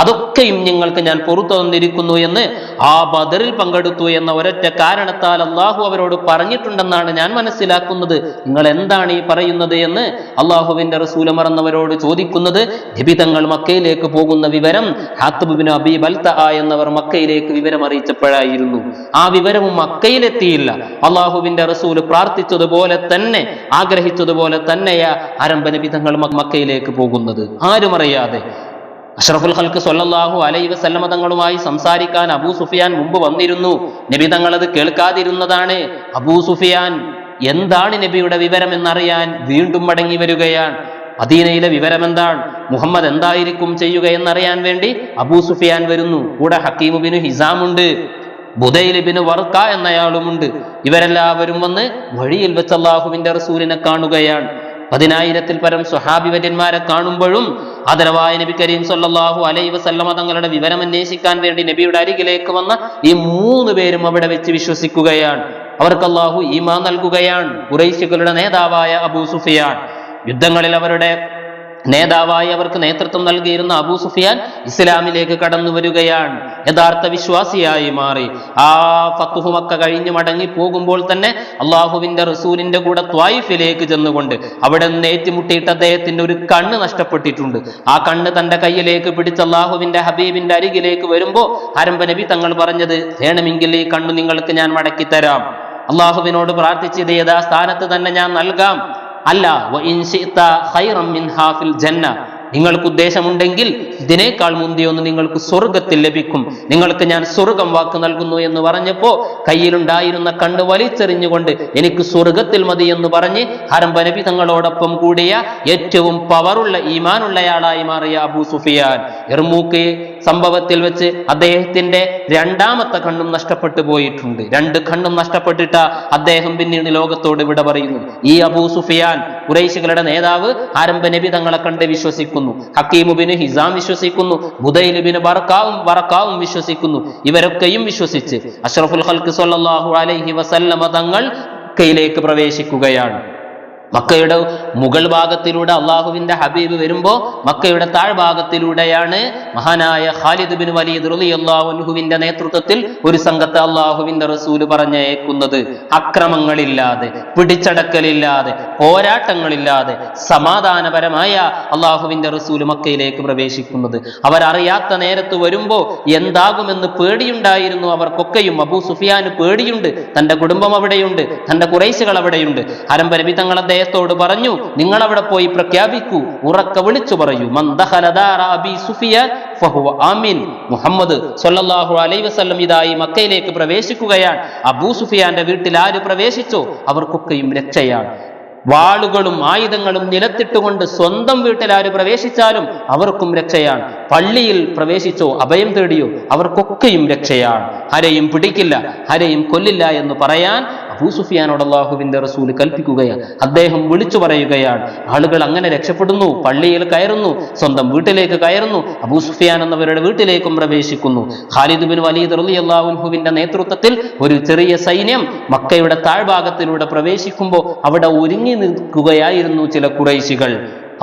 അതൊക്കെയും നിങ്ങൾക്ക് ഞാൻ പുറത്തു തന്നിരിക്കുന്നു എന്ന് ആ ബദറിൽ പങ്കെടുത്തു എന്ന ഒരൊറ്റ കാരണത്താൽ അള്ളാഹു അവരോട് പറഞ്ഞിട്ടുണ്ടെന്നാണ് ഞാൻ മനസ്സിലാക്കുന്നത്. നിങ്ങൾ എന്താണ് ഈ പറയുന്നത് എന്ന് അള്ളാഹുവിന്റെ റസൂൽ മറന്നവരോട് ചോദിക്കുന്നത്. നബി തങ്ങൾ മക്കയിലേക്ക് പോകുന്ന വിവരം ഹാത്തബ് ബിൻ അബീ ബൽത എന്നവർ മക്കയിലേക്ക് വിവരം അറിയിച്ചപ്പോഴായിരുന്നു. ആ വിവരവും മക്കയിലെത്തിയില്ല. അള്ളാഹുവിന്റെ റസൂൽ പ്രാർത്ഥിച്ചതുപോലെ തന്നെ, ആഗ്രഹിച്ചതുപോലെ തന്നെയാ ആരംഭ നബി തങ്ങൾ മക്കയിലേക്ക് പോകുന്നത്, ആരും അറിയാതെ. അഷ്റഫുൽ ഖൽഖ് സ്വല്ലല്ലാഹു അലൈഹി വസല്ലമ തങ്ങളുമായി സംസാരിക്കാൻ അബൂ സുഫിയാൻ മുമ്പ് വന്നിരുന്നു. നബി തങ്ങൾ അത് കേൾക്കാതിരുന്നതാണ്. അബൂ സുഫിയാൻ എന്താണ് നബിയുടെ വിവരം എന്നറിയാൻ വീണ്ടും മടങ്ങി വരികയാണ്. മദീനയിലെ വിവരം എന്താണ്, മുഹമ്മദ് എന്തായിരിക്കും ചെയ്യുക എന്നറിയാൻ വേണ്ടി അബൂ സുഫിയാൻ വരുന്നു. കൂടെ ഹക്കീം ബിൻ ഹിസാം ഉണ്ട്, ബുദൈൽ ബിൻ വർക്ക എന്നയാളുമുണ്ട്. ഇവരെല്ലാവരും വന്ന് വഴിയിൽ വെച്ച് അല്ലാഹുവിന്റെ റസൂലിനെ കാണുകയാണ്. 10,000-ൽ പരം സ്വഹാബി വര്യന്മാരെ കാണുമ്പോഴും ആദരവായ നബി കരീം സല്ലല്ലാഹു അലൈഹി വസല്ലമ തങ്ങളുടെ വിവരം അന്വേഷിക്കാൻ വേണ്ടി നബിയുടെ അരികിലേക്ക് വന്ന ഈ 3 പേരും അവിടെ വെച്ച് വിശ്വസിക്കുകയാണ്. അവർക്ക് അല്ലാഹു ഈമാൻ നൽകുകയാണ്. ഖുറൈശികളുടെ നേതാവായ അബൂ സുഫിയാൻ, യുദ്ധങ്ങളിൽ അവരുടെ നേതാവായി അവർക്ക് നേതൃത്വം നൽകിയിരുന്ന അബൂ സുഫിയാൻ ഇസ്ലാമിലേക്ക് കടന്നു വരികയാണ്, യഥാർത്ഥ വിശ്വാസിയായി മാറി. ആ ഫത്ഹു മക്ക കഴിഞ്ഞ് മടങ്ങി പോകുമ്പോൾ തന്നെ അള്ളാഹുവിന്റെ റസൂലിന്റെ കൂടെ ത്വായിഫിലേക്ക് ചെന്നുകൊണ്ട് അവിടെ നിന്ന് ഏറ്റുമുട്ടിയിട്ട് അദ്ദേഹത്തിന്റെ ഒരു കണ്ണ് നഷ്ടപ്പെട്ടിട്ടുണ്ട്. ആ കണ്ണ് തന്റെ കയ്യിലേക്ക് പിടിച്ച് അള്ളാഹുവിന്റെ ഹബീബിന്റെ അരികിലേക്ക് വരുമ്പോ ആരംഭ നബി തങ്ങൾ പറഞ്ഞത്, വേണമെങ്കിൽ ഈ കണ്ണ് നിങ്ങൾക്ക് ഞാൻ മടക്കി തരാം. അള്ളാഹുവിനോട് പ്രാർത്ഥിച്ചത് യഥാ സ്ഥാനത്ത് തന്നെ ഞാൻ നൽകാം. അല്ല, നിങ്ങൾക്ക് ഉദ്ദേശമുണ്ടെങ്കിൽ ഇതിനേക്കാൾ മുന്തിയൊന്ന് നിങ്ങൾക്ക് സ്വർഗത്തിൽ ലഭിക്കും, നിങ്ങൾക്ക് ഞാൻ സ്വർഗം വാക്ക് നൽകുന്നു എന്ന് പറഞ്ഞപ്പോ കയ്യിലുണ്ടായിരുന്ന കണ്ണ് വലിച്ചെറിഞ്ഞുകൊണ്ട് എനിക്ക് സ്വർഗത്തിൽ മതി എന്ന് പറഞ്ഞ് ആരംഭ നബി തങ്ങളോടൊപ്പം കൂടിയ ഏറ്റവും പവറുള്ള ഈമാനുള്ളയാളായി മാറിയ അബൂ സുഫിയാൻ യർമൂക്ക് സംഭവത്തിൽ വെച്ച് അദ്ദേഹത്തിന്റെ 2ാമത്തെ കണ്ണും നഷ്ടപ്പെട്ടു പോയിട്ടുണ്ട്. 2 കണ്ണും നഷ്ടപ്പെട്ടിട്ട അദ്ദേഹം പിന്നീട് ലോകത്തോട് വിട പറയുന്നു. ഈ അബൂ സുഫിയാൻ ഖുറൈശികളുടെ നേതാവ് ആരംഭ നബി തങ്ങളെ കണ്ട് വിശ്വസിക്കുന്നു. ഹക്കീം ബിൻ ഹിസാം വിശ്വസിക്കുന്നു, ബുദൈൽ ബിൻ വറക്കാവും വിശ്വസിക്കുന്നു. ഇവരൊക്കെയും വിശ്വസിച്ച് അഷ്റഫുൽ ഖൽഖ് സ്വല്ലല്ലാഹു അലൈഹി വസല്ലമ തങ്ങൾ മക്കയിലേക്ക് പ്രവേശിക്കുകയാണ്. മക്കയുടെ മുകൾ ഭാഗത്തിലൂടെ അള്ളാഹുവിന്റെ ഹബീബ് വരുമ്പോ മക്കയുടെ താഴ്ഭാഗത്തിലൂടെയാണ് മഹാനായ ഖാലിദ് ബിൻ വലീദ് റളിയല്ലാഹു അൻഹുവിന്റെ നേതൃത്വത്തിൽ ഒരു സംഘത്തെ അള്ളാഹുവിന്റെ റസൂല് പറഞ്ഞയക്കുന്നത്. അക്രമങ്ങളില്ലാതെ, പിടിച്ചടക്കലില്ലാതെ, പോരാട്ടങ്ങളില്ലാതെ സമാധാനപരമായ അള്ളാഹുവിന്റെ റസൂല് മക്കയിലേക്ക് പ്രവേശിക്കുന്നത്. അവരറിയാത്ത നേരത്ത് വരുമ്പോ എന്താകുമെന്ന് പേടിയുണ്ടായിരുന്നു അവർക്കൊക്കെയും. അബൂ സുഫിയാന് പേടിയുണ്ട്, തന്റെ കുടുംബം അവിടെയുണ്ട്, തന്റെ ഖുറൈശികൾ അവിടെയുണ്ട്. ആരംഭ നബി തങ്ങൾ അദ്ദേഹത്തെ അദ്ദേഹത്തോട് പറഞ്ഞു, നിങ്ങൾ അവിടെ പോയി പ്രഖ്യാപിക്കൂ, ഉറക്കെ വിളിച്ചു പറയൂ, മൻ ദഖല ദാറ അബീ സുഫിയാൻ ഫഹുവ ആമിൻ. മുഹമ്മദ് സ്വല്ലല്ലാഹു അലൈഹി വസല്ലം ഇതായി മക്കയിലേക്ക് പ്രവേശിക്കുകയാണ്. അബൂ സുഫിയാന്റെ വീട്ടിൽ ആര് പ്രവേശിച്ചോ അവർക്കൊക്കെയും രക്ഷയാണ്. വാളുകളും ആയുധങ്ങളും നിലത്തിട്ടുകൊണ്ട് സ്വന്തം വീട്ടിൽ ആര് പ്രവേശിച്ചാലും അവർക്കും രക്ഷയാണ്. പള്ളിയിൽ പ്രവേശിച്ചോ അഭയം തേടിയോ അവർക്കൊക്കെയും രക്ഷയാണ്. ആരെയും പിടിക്കില്ല, ആരെയും കൊല്ലില്ല എന്ന് പറയാൻ അബൂ സുഫിയാനോട് അല്ലാഹുവിന്റെ റസൂൽ കൽപ്പിക്കുകയാണ്. അദ്ദേഹം വിളിച്ചു പറയുകയാണ്. ആളുകൾ അങ്ങനെ രക്ഷപ്പെടുന്നു, പള്ളിയിൽ കയറുന്നു, സ്വന്തം വീട്ടിലേക്ക് കയറുന്നു, അബൂ സുഫിയാൻ എന്നവരുടെ വീട്ടിലേക്കും പ്രവേശിക്കുന്നു. ഖാലിദ് ബിൻ വലീദ് റളിയല്ലാഹു അൻഹുവിന്റെ നേതൃത്വത്തിൽ ഒരു ചെറിയ സൈന്യം മക്കയുടെ താഴ്ഭാഗത്തിലൂടെ പ്രവേശിക്കുമ്പോൾ അവിടെ ഒരുങ്ങി നിൽക്കുകയായിരുന്നു ചില ഖുറൈശികൾ.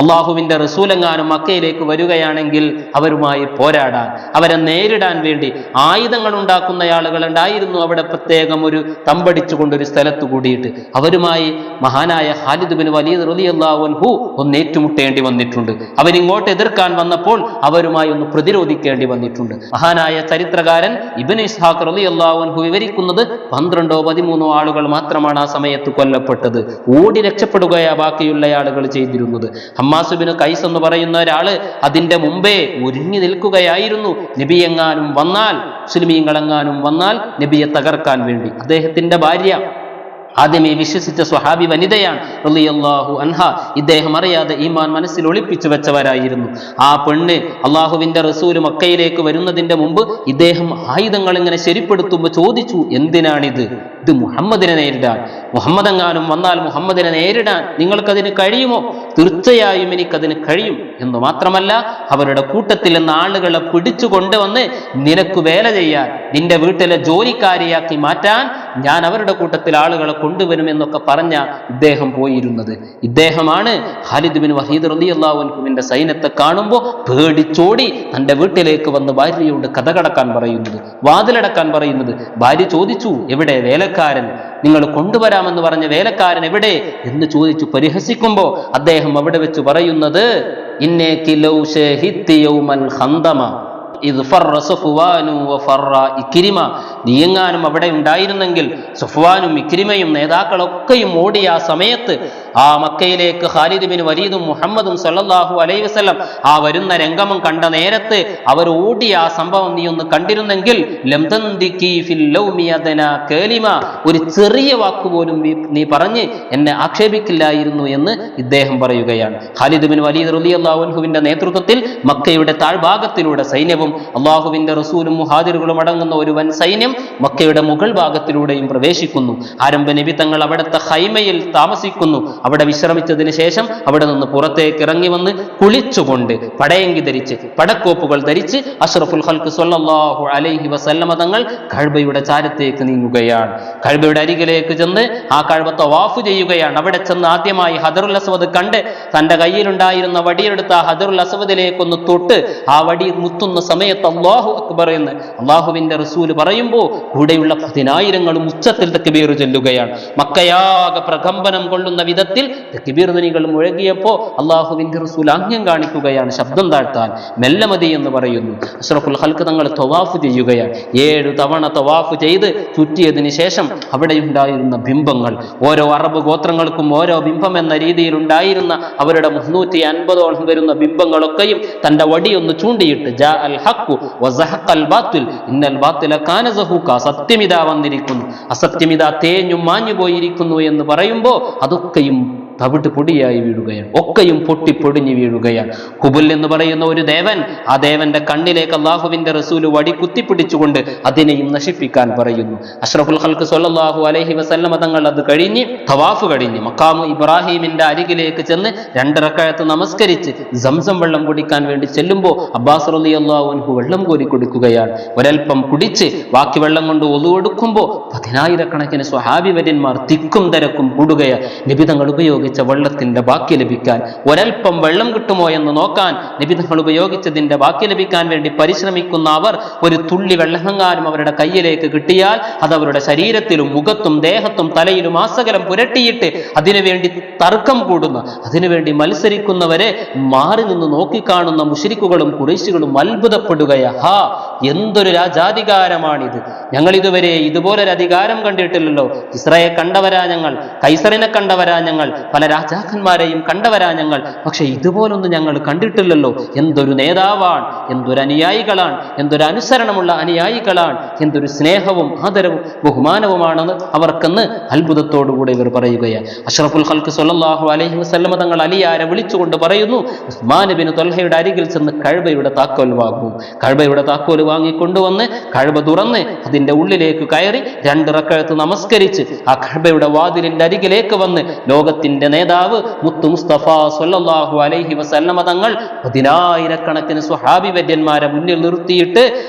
അള്ളാഹുവിന്റെ റസൂലെങ്ങാനും മക്കയിലേക്ക് വരികയാണെങ്കിൽ അവരുമായി പോരാടാൻ, അവരെ നേരിടാൻ വേണ്ടി ആയുധങ്ങൾ ഉണ്ടാക്കുന്ന ആളുകൾ ഉണ്ടായിരുന്നു അവിടെ. പ്രത്യേകം ഒരു തമ്പടിച്ചുകൊണ്ടൊരു സ്ഥലത്ത് കൂടിയിട്ട് അവരുമായി മഹാനായ ഖാലിദ് ബിൻ വലീദ് റളിയല്ലാഹു അൻഹു ഒന്ന് ഏറ്റുമുട്ടേണ്ടി വന്നിട്ടുണ്ട്. അവരിങ്ങോട്ട് എതിർക്കാൻ വന്നപ്പോൾ അവരുമായി ഒന്ന് പ്രതിരോധിക്കേണ്ടി വന്നിട്ടുണ്ട്. മഹാനായ ചരിത്രകാരൻ ഇബ്നു ഇസ്ഹാഖ് റളിയല്ലാഹു അൻഹു വിവരിക്കുന്നത് 12-13 ആളുകൾ മാത്രമാണ് ആ സമയത്ത് കൊല്ലപ്പെട്ടത്. ഓടി രക്ഷപ്പെടുകയാ ബാക്കിയുള്ള ആളുകൾ ചെയ്തിരുന്നത്. ഹമ്മാസ് ബിൻ ഖൈസ് എന്ന് പറയുന്ന ഒരാള് അതിന്റെ മുമ്പേ ഒരുങ്ങി നിൽക്കുകയായിരുന്നു. നബി എങ്ങാനും വന്നാൽ, മുസ്ലിമീങ്ങളെങ്ങാനും വന്നാൽ നബിയെ തകർക്കാൻ വേണ്ടി. അദ്ദേഹത്തിന്റെ ഭാര്യ ആദ്യമേ വിശ്വസിച്ച സ്വഹാബി വനിതയാണ് റളിയല്ലാഹു അൻഹ. ഇദ്ദേഹം അറിയാതെ ഈമാൻ മനസ്സിൽ ഒളിപ്പിച്ചു വെച്ചവരായിരുന്നു. ആ പെണ്ണ് അള്ളാഹുവിന്റെ റസൂൽ മക്കയിലേക്ക് വരുന്നതിന്റെ മുമ്പ് ഇദ്ദേഹം ആയുധങ്ങൾ ഇങ്ങനെ ശരിപ്പെടുത്തുമ്പോൾ ചോദിച്ചു, എന്തിനാണിത്? ഇത് മുഹമ്മദിനെ നേരിടാൻ, മുഹമ്മദ് എങ്ങാനും വന്നാൽ മുഹമ്മദിനെ നേരിടാൻ നിങ്ങൾക്കതിന് കഴിയുമോ? തീർച്ചയായും എനിക്കതിന് കഴിയും എന്ന് മാത്രമല്ല, അവരുടെ കൂട്ടത്തിൽ നിന്ന് ആളുകളെ പിടിച്ചു കൊണ്ടുവന്ന് നിനക്ക് വേല ചെയ്യാൻ, നിന്റെ വീട്ടിലെ ജോലിക്കാരിയാക്കി മാറ്റാൻ ഞാൻ അവരുടെ കൂട്ടത്തിൽ ആളുകളെ കൊണ്ടുവരുമെന്നൊക്കെ പറഞ്ഞ ഇദ്ദേഹം പോയിരുന്നത്. ഇദ്ദേഹമാണ് ഖാലിദ് ബിൻ വലീദ് റളിയല്ലാഹു അൻഹുവിന്റെ സൈന്യത്തെ കാണുമ്പോൾ പേടിച്ചോടി തന്റെ വീട്ടിലേക്ക് വന്ന് ഭാര്യയോട് കഥകടക്കാൻ പറയുന്നത്, വാതിലടക്കാൻ പറയുന്നത്. ഭാര്യ ചോദിച്ചു, എവിടെ വേലക്കാരൻ? നിങ്ങൾ കൊണ്ടുവരാമെന്ന് പറഞ്ഞ വേലക്കാരൻ എവിടെ എന്ന് ചോദിച്ചു പരിഹസിക്കുമ്പോ അദ്ദേഹം അവിടെ വെച്ച് പറയുന്നത്, ഇന്നേകി ലൗ ഷഹിദ്തി യൗമൽ ഖന്ദമ ഇദ് ഫർറ സഫ്വാനു വഫർറ ഇക്രിമ. നീയെങ്ങാനും അവിടെ ഉണ്ടായിരുന്നെങ്കിൽ സഫ്വാനും ഇക്രിമയും നേതാക്കളൊക്കെയും ഓടിയ ആ സമയത്ത്, ആ മക്കയിലേക്ക് ഖാലിദ് ബിൻ വലീദും മുഹമ്മദും സല്ലല്ലാഹു അലൈഹി വസല്ലം ആ വരുന്ന രംഗമും കണ്ട നേരത്ത് അവർ ഓടിയ ആ സംഭവം നീ ഒന്ന് കണ്ടിരുന്നെങ്കിൽ ലം തന്ദികി ഫിൽ ലൗമി അദന കലിമ, ഒരു ചെറിയ വാക്കുപോലും നീ പറഞ്ഞ് എന്നെ ആക്ഷേപിക്കില്ലായിരുന്നു എന്ന് ഇദ്ദേഹം പറയുകയാണ്. ഖാലിദ് ബിൻ വലീദ് റളിയല്ലാഹു അൻഹുവിന്റെ നേതൃത്വത്തിൽ മക്കയുടെ താഴ്ഭാഗത്തിലൂടെ സൈന്യവും അള്ളാഹുവിന്റെ റസൂലും മുഹാദിറുകളും അടങ്ങുന്ന ഒരു വൻ സൈന്യം മക്കയുടെ മുകൾ ഭാഗത്തിലൂടെയും പ്രവേശിക്കുന്നു. ആരംഭ നബി തങ്ങൾ അവിടുത്തെ ഖൈമയിൽ താമസിക്കുന്നു. അവിടെ വിശ്രമിച്ചതിന് ശേഷം അവിടെ നിന്ന് പുറത്തേക്ക് ഇറങ്ങി വന്ന് കുളിച്ചുകൊണ്ട് പടയങ്കി ധരിച്ച്, പടക്കോപ്പുകൾ ധരിച്ച് അഷ്റഫുൽ ഖൽഖ് സ്വല്ലല്ലാഹു അലൈഹി വസല്ലമ തങ്ങൾ കഅബയുടെ ചാരത്തേക്ക് നീങ്ങുകയാണ്. കഅബയുടെ അരികിലേക്ക് ചെന്ന് ആ കഅബ തവാഫ് ചെയ്യുകയാണ്. അവിടെ ചെന്ന് ആദ്യമായി ഹജറുൽ അസ്വദ് കണ്ട് തന്റെ കയ്യിലുണ്ടായിരുന്ന വടിയെടുത്ത് ആ ഹജറുൽ അസ്വദിലേക്കൊന്ന് തൊട്ട് ആ വടി മുത്തുന്ന സമയത്ത് അല്ലാഹു അക്ബർ എന്ന് അള്ളാഹുവിന്റെ റസൂല് പറയുമ്പോൾ കൂടെയുള്ള 10,000 ഉച്ചത്തിൽ തക്ബീർ ചൊല്ലുകയാണ്. മക്കയാകെ പ്രകമ്പനം കൊള്ളുന്ന വിധത്തിൽ തക്ബീർ ധ്വനികൾ മുഴങ്ങിയപ്പോ അള്ളാഹുവിന്റെ റസൂൽ ആംഗ്യം കാണിക്കുകയാണ്, ശബ്ദം താഴ്ത്താൻ, മെല്ലെ മതി എന്ന് പറയുന്നു. അഷ്റഫുൽ ഖൽഖ് തങ്ങൾ തവാഫ് ചെയ്യുകയാണ്. 7 തവണ തവാഫ് ചെയ്ത് ചുറ്റിയതിന് ശേഷം അവിടെയുണ്ടായിരുന്ന ബിംബങ്ങൾ, ഓരോ അറബ് ഗോത്രങ്ങൾക്കും ഓരോ ബിംബം എന്ന രീതിയിൽ ഉണ്ടായിരുന്ന അവരുടെ 350ഓളം വരുന്ന ബിംബങ്ങളൊക്കെയും തന്റെ വടിയൊന്ന് ചൂണ്ടിയിട്ട് ജാ അൽ ഹഖ് വസഹഖൽ ബാത്തിൽ ഇന്നൽ ബാത്തില കാന സഹൂക, സത്യമിതാ വന്നിരിക്കുന്നു, അസത്യമിതാ തേഞ്ഞു മാഞ്ഞു പോയിരിക്കുന്നു എന്ന് പറയുമ്പോൾ അതൊക്കെയും തവിട്ട് പൊടിയായി വീഴുകയാണ്, ഒക്കെയും പൊട്ടിപ്പൊടിഞ്ഞു വീഴുകയാണ്. ഹുബുൽ എന്ന് പറയുന്ന ഒരു ദേവൻ, ആ ദേവന്റെ കണ്ണിലേക്ക് അള്ളാഹുവിന്റെ റസൂല് വടി കുത്തിപ്പിടിച്ചുകൊണ്ട് അതിനെയും നശിപ്പിക്കാൻ പറയുന്നു. അഷ്റഫുൽ ഖൽഖ് സ്വല്ലല്ലാഹു അലൈഹി വസല്ലമ തങ്ങൾ അത് കഴിഞ്ഞ് തവാഫ് കഴിഞ്ഞ് മഖാമു ഇബ്രാഹിമിന്റെ അരികിലേക്ക് ചെന്ന് 2 റക്അത്ത് നമസ്കരിച്ച് സംസം വെള്ളം കുടിക്കാൻ വേണ്ടി ചെല്ലുമ്പോൾ അബ്ബാസ് റളിയല്ലാഹു അൻഹു വെള്ളം കോരി കൊടുക്കുകയാണ്. ഒരൽപ്പം കുടിച്ച് ബാക്കി വെള്ളം കൊണ്ട് ഒളു എടുക്കുമ്പോൾ 10,000 സ്വഹാബി വര്യന്മാർ തിക്കും തിരക്കും കൂടുകയാണ്. നബി തങ്ങൾ ഉപയോഗിച്ച വെള്ളത്തിന്റെ ബാക്കി ലഭിക്കാൻ, ഒരൽപ്പം വെള്ളം കിട്ടുമോ എന്ന് നോക്കാൻ നബി തങ്ങൾ ഉപയോഗിച്ചതിന്റെ ബാക്കി ലഭിക്കാൻ വേണ്ടി പരിശ്രമിക്കുന്ന അവർ ഒരു തുള്ളി വെള്ളമെങ്ങാനും അവരുടെ കയ്യിലേക്ക് കിട്ടിയാൽ അത് അവരുടെ ശരീരത്തിലും മുഖത്തും ദേഹത്തും തലയിലും ആസകലം പുരട്ടിയിട്ട് അതിനുവേണ്ടി തർക്കം കൂടുന്ന, അതിനുവേണ്ടി മത്സരിക്കുന്നവരെ മാറി നിന്ന് നോക്കിക്കാണുന്ന മുശ്രിക്കുകളും ഖുറൈശികളും അത്ഭുതപ്പെടുകയാ. എന്തൊരു രാജാധികാരമാണിത്, ഞങ്ങൾ ഇതുവരെ ഇതുപോലൊരു അധികാരം കണ്ടിട്ടില്ലല്ലോ. ഇസ്രയെ കണ്ടവരാ ഞങ്ങൾ, കൈസറിനെ കണ്ടവരാ ഞങ്ങൾ, പല രാജാക്കന്മാരെയും കണ്ടവരാ ഞങ്ങൾ, പക്ഷെ ഇതുപോലൊന്നും ഞങ്ങൾ കണ്ടിട്ടില്ലല്ലോ. എന്തൊരു നേതാവാണ്, എന്തൊരു അനുയായികളാണ്, എന്തൊരു അനുസരണമുള്ള അനുയായികളാണ്, എന്തൊരു സ്നേഹവും ആദരവും ബഹുമാനവുമാണെന്ന് അവർക്കെന്ന് അത്ഭുതത്തോടുകൂടെ ഇവർ പറയുകയാണ്. അഷ്റഫുൽ ഖൽഖ് സ്വല്ലല്ലാഹു അലൈഹി വസല്ലമ തങ്ങൾ അലിയാരെ വിളിച്ചുകൊണ്ട് പറയുന്നു, ഉസ്മാൻ ബിൻ ത്വൽഹയുടെ അരികിൽ ചെന്ന് കഅബയുടെ താക്കോൽ വാങ്ങൂ. കഅബയുടെ താക്കോൽ വാങ്ങിക്കൊണ്ടുവന്ന് കഅബ തുറന്ന് അതിന്റെ ഉള്ളിലേക്ക് കയറി 2 റക്അത്ത് നമസ്കരിച്ച് ആ കഅബയുടെ വാതിലിന്റെ അരികിലേക്ക് വന്ന് ലോകത്തിന്റെ നേതാവ് മുത്തു മുസ്തഫ സ്വല്ലല്ലാഹു അലൈഹി വസല്ലമ തങ്ങൾ 10,000-കണക്കിന് സ്വഹാബി വര്യന്മാരെ മുന്നിൽ നിർത്തിയിട്ട്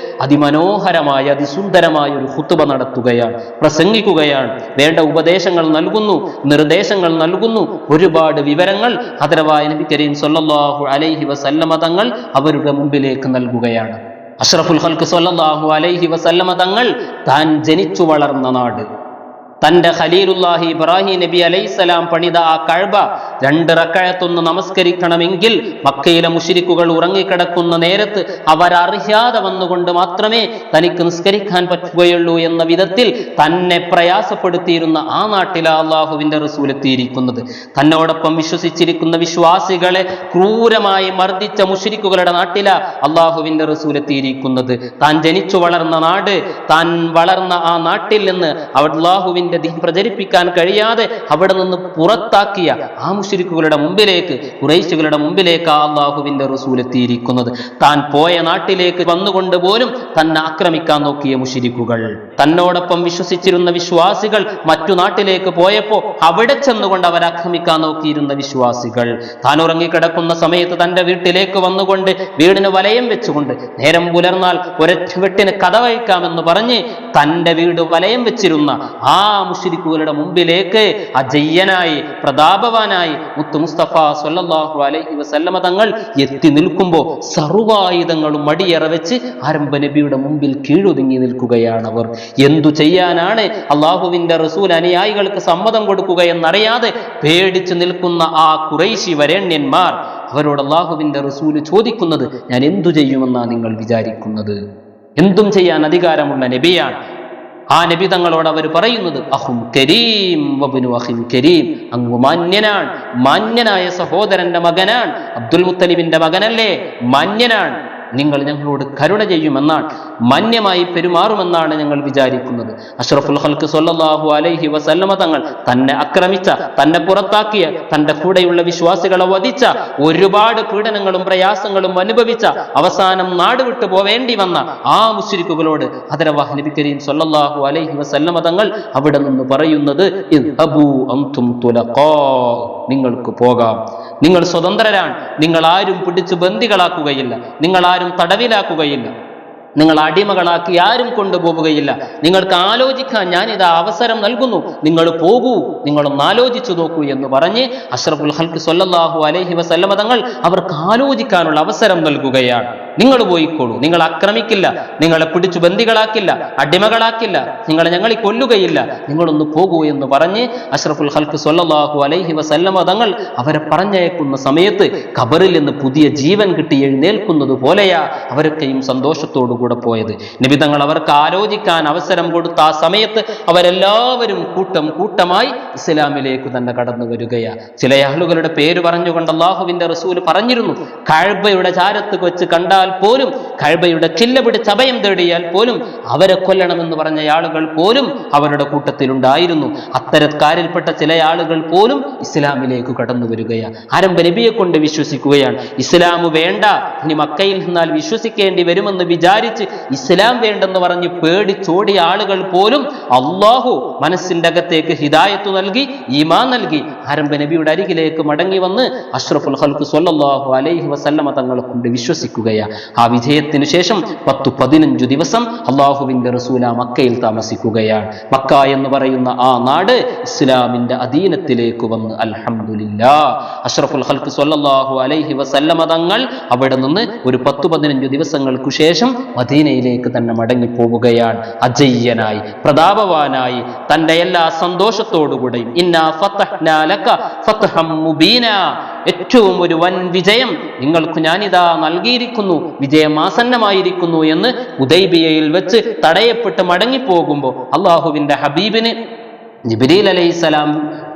അതിമനോഹരമായ അതിസുന്ദരമായ ഒരു ഖുതുബ നടത്തുകയാണ്, പ്രസംഗിക്കുകയാണ്, വേണ്ട ഉപദേശങ്ങൾ നൽകുന്നു, നിർദ്ദേശങ്ങൾ നൽകുന്നു, ഒരുപാട് വിവരങ്ങൾ ഹദരവായ നബി കരീം സ്വല്ലല്ലാഹു അലൈഹി വസല്ലമ തങ്ങൾ അവരുടെ മുമ്പിലേക്ക് നൽകുകയാണ്. അഷ്റഫുൽ ഖൽഖ് സ്വല്ലല്ലാഹു അലൈഹി വസല്ലമ തങ്ങൾ താൻ ജനിച്ചു വളർന്ന നാട്, തന്റെ ഖലീലുല്ലാഹി ഇബ്രാഹിം നബി അലൈഹിസ്സലാം പണിത ആ കഅബ 2 റക്അത്തൊന്ന് നമസ്കരിക്കണമെങ്കിൽ മക്കയിലെ മുശ്രിക്കുകൾ ഉറങ്ങിക്കിടക്കുന്ന നേരത്ത് അവരറിയാതെ വന്നുകൊണ്ട് മാത്രമേ തനിക്ക് നിസ്കരിക്കാൻ പറ്റുകയുള്ളൂ എന്ന വിധത്തിൽ തന്നെ പ്രയാസപ്പെടുത്തിയിരുന്ന ആ നാട്ടിലെ അള്ളാഹുവിന്റെ റസൂൽ എത്തിയിരിക്കുന്നത്. തന്നോടൊപ്പം വിശ്വസിച്ചിരിക്കുന്ന വിശ്വാസികളെ ക്രൂരമായി മർദ്ദിച്ച മുശ്രിക്കുകളുടെ നാട്ടിലെ അള്ളാഹുവിന്റെ റസൂൽ എത്തിയിരിക്കുന്നത്. താൻ ജനിച്ചു വളർന്ന നാട്, താൻ വളർന്ന ആ നാട്ടിൽ നിന്ന് അള്ളാഹുവിന്റെ ദീൻ പ്രചരിപ്പിക്കാൻ കഴിയാതെ അവിടെ നിന്ന് പുറത്താക്കിയ ആ മുശ്രിക്കുകളുടെ മുമ്പിലേക്ക്, ഖുറൈശികളുടെ മുമ്പിലേക്ക് അള്ളാഹുവിന്റെ റസൂൽ എത്തിയിരിക്കുന്നത്. താൻ പോയ നാട്ടിലേക്ക് വന്നുകൊണ്ട് പോലും തന്നെ ആക്രമിക്കാൻ നോക്കിയ മുശ്രിക്കുകൾ, തന്നോടൊപ്പം വിശ്വസിച്ചിരുന്ന വിശ്വാസികൾ മറ്റു നാട്ടിലേക്ക് പോയപ്പോ അവിടെ ചെന്നുകൊണ്ട് അവർ ആക്രമിക്കാൻ നോക്കിയിരുന്ന വിശ്വാസികൾ, താൻ ഉറങ്ങിക്കിടക്കുന്ന സമയത്ത് തന്റെ വീട്ടിലേക്ക് വന്നുകൊണ്ട് വീടിന് വലയം വെച്ചുകൊണ്ട് നേരം പുലർന്നാൽ ഒരൊറ്റ വെട്ടിന് കഥ വഴിക്കാമെന്ന് പറഞ്ഞ് തന്റെ വീട് വലയം വെച്ചിരുന്ന ആ മുശ്രിക്കുകളുടെ മുമ്പിലേക്ക് അജയ്യനായി പ്രതാപവാനായി മുത്തു മുസ്തഫ സ്വല്ലല്ലാഹു അലൈഹി വസല്ലമ തങ്ങൾ എത്തി നിൽക്കുമ്പോൾ സർവായുധങ്ങളും മടിയറ വെച്ച് ആരംഭ നബിയുടെ മുമ്പിൽ കീഴൊതുങ്ങി നിൽക്കുകയാണ് അവർ. എന്തു ചെയ്യാനാണ്? അള്ളാഹുവിന്റെ റസൂൽ അനുയായികൾക്ക് സമ്മതം കൊടുക്കുക എന്നറിയാതെ പേടിച്ചു നിൽക്കുന്ന ആ ഖുറൈശി വരേണ്യന്മാർ അവരോട് അള്ളാഹുവിന്റെ റസൂൽ ചോദിക്കുന്നത്, ഞാൻ എന്തു ചെയ്യുമെന്നാണ് നിങ്ങൾ വിചാരിക്കുന്നത്? എന്തും ചെയ്യാൻ അധികാരമുള്ള നബിയാണ്. ആ നബി തങ്ങളോട് അവർ പറയുന്നത്, അഹും കരീം വബ്നു അഖിൻ കരീം, അങ്ങ് മാന്യനാണ്, മാന്യനായ സഹോദരന്റെ മകനാണ്, അബ്ദുൽ മുത്തലിബിന്റെ മകനല്ലേ, മാന്യനാണ്, നിങ്ങൾ ഞങ്ങളോട് കരുണ ചെയ്യുമെന്നാണ്, മാന്യമായി പെരുമാറുമെന്നാണ് ഞങ്ങൾ വിചാരിക്കുന്നത്. അഷ്റഫുൽ ഖൽഖ് സ്വല്ലല്ലാഹു അലൈഹി വസല്ലമ തങ്ങൾ തന്നെ ആക്രമിച്ച, തന്നെ പുറത്താക്കിയ, തന്റെ കൂടെയുള്ള വിശ്വാസികളെ വധിച്ച, ഒരുപാട് പീഡനങ്ങളും പ്രയാസങ്ങളും അനുഭവിച്ച, അവസാനം നാട് വിട്ടു പോവേണ്ടി വന്ന ആ മുശ്രിക്കുകളോട് ഹദരവാഹ് നബി കരീം സ്വല്ലല്ലാഹു അലൈഹി വസല്ലമ തങ്ങൾ അവിടെ നിന്ന് പറയുന്നത്, ഇദ്ഹബൂ അൻതും തുലഖാ, നിങ്ങൾക്ക് പോകാം, നിങ്ങൾ സ്വതന്ത്രരാണ്, നിങ്ങൾ ആരും പിടിച്ചു ബന്ദികളാക്കുകയില്ല, നിങ്ങൾ ആരും തടവിലാക്കുകയില്ല, നിങ്ങൾ അടിമകളാക്കി ആരും കൊണ്ടുപോവുകയില്ല, നിങ്ങൾക്ക് ആലോചിക്കാൻ ഞാനിതാ അവസരം നൽകുന്നു, നിങ്ങൾ പോകൂ, നിങ്ങളൊന്ന് ആലോചിച്ചു നോക്കൂ എന്ന് പറഞ്ഞ് അഷ്റഫുൽ ഖൽഖ് സ്വല്ലല്ലാഹു അലൈഹി വസല്ലമ തങ്ങൾ അവർക്ക് ആലോചിക്കാനുള്ള അവസരം നൽകുകയാണ്. നിങ്ങൾ പോയിക്കോളൂ, നിങ്ങൾ ആക്രമിക്കില്ല, നിങ്ങളെ പിടിച്ചു ബന്ദികളാക്കില്ല, അടിമകളാക്കില്ല, നിങ്ങളെ ഞങ്ങൾ കൊല്ലുകയില്ല, നിങ്ങളൊന്ന് പോകൂ എന്ന് പറഞ്ഞ് അഷ്റഫുൽ ഖൽഖ് സ്വല്ലല്ലാഹു അലൈഹി വസല്ലമ തങ്ങൾ അവരെ പറഞ്ഞയക്കുന്ന സമയത്ത് ഖബറിൽ നിന്ന് പുതിയ ജീവൻ കിട്ടി എഴുന്നേൽക്കുന്നത് പോലെയാ അവരൊക്കെയും സന്തോഷത്തോടു കൂടെ പോയത്. നബി തങ്ങൾ അവർക്ക് ആലോചിക്കാൻ അവസരം കൊടുത്ത ആ സമയത്ത് അവരെല്ലാവരും കൂട്ടം കൂട്ടമായി ഇസ്ലാമിലേക്ക് തന്നെ കടന്നു വരികയാണ്. ചില ആളുകളുടെ പേര് പറഞ്ഞുകൊണ്ട് അള്ളാഹുവിന്റെ റസൂൽ പറഞ്ഞിരുന്നു, കഅബയുടെ ചാരത്ത് വെച്ച് കണ്ടാൽ പോലും, കഅബയുടെ ചില്ല പിടിച്ച് അഭയം തേടിയാൽ പോലും അവരെ കൊല്ലണമെന്ന് പറഞ്ഞ ആളുകൾ പോലും അവരുടെ കൂട്ടത്തിലുണ്ടായിരുന്നു. അത്തരക്കാരിൽപ്പെട്ട ചില ആളുകൾ പോലും ഇസ്ലാമിലേക്ക് കടന്നു വരികയാണ്. ആരംഭ നബിയെ കൊണ്ട് വിശ്വസിക്കുകയാണ്. ഇസ്ലാം വേണ്ട, ഇനി മക്കയിൽ നിന്നാൽ വിശ്വസിക്കേണ്ടി വരുമെന്ന് വിചാരിച്ച് ഇസ്ലാം വേണ്ടെന്ന് പറഞ്ഞ് പേടിച്ചോടിയ ആളുകൾ പോലും അള്ളാഹു മനസ്സിന്റെ അകത്തേക്ക് ഹിദായത്ത് നൽകി, ഈമാൻ നൽകി ആരംഭ നബിയുടെ അരികിലേക്ക് മടങ്ങി വന്ന് അഷ്റഫുൽ ഖൽഖ് സ്വല്ലല്ലാഹു അലൈഹി വസല്ലമ തങ്ങളെ കൊണ്ട് വിശ്വസിക്കുകയാണ്. ആ വിജയത്തിനു ശേഷം 10-15 ദിവസം അള്ളാഹുവിന്റെ റസൂല മക്കയിൽ താമസിക്കുകയാണ്. മക്ക എന്ന് പറയുന്ന ആ നാട് ഇസ്ലാമിന്റെ അധീനത്തിലേക്ക് വന്ന് അൽഹംദുലില്ലാഹ് അഷ്റഫുൽ ഖൽഖ് സ്വല്ലല്ലാഹു അലൈഹി വസല്ലമ തങ്ങൾ അവിടെ നിന്ന് ഒരു 10-15 ദിവസങ്ങൾക്ക് ശേഷം മദീനയിലേക്ക് തന്നെ മടങ്ങിപ്പോവുകയാണ്. അജയ്യനായി, പ്രതാപവാനായി, തന്റെ എല്ലാ സന്തോഷത്തോടുകൂടെയും ഇന്നാ ഫതഹ്നാ ലക ഫത്ഹം മുബീന, ഏറ്റവും ഒരു വൻ വിജയം നിങ്ങൾക്ക് ഞാനിതാ നൽകിയിരിക്കുന്നു, വിജയം ആസന്നമായിരിക്കുന്നു എന്ന് ഹുദൈബിയയിൽ വെച്ച് തടയപ്പെട്ട് മടങ്ങിപ്പോകുമ്പോൾ അള്ളാഹുവിന്റെ ഹബീബിന് ജിബ്രീൽ അലൈഹിസ്സലാം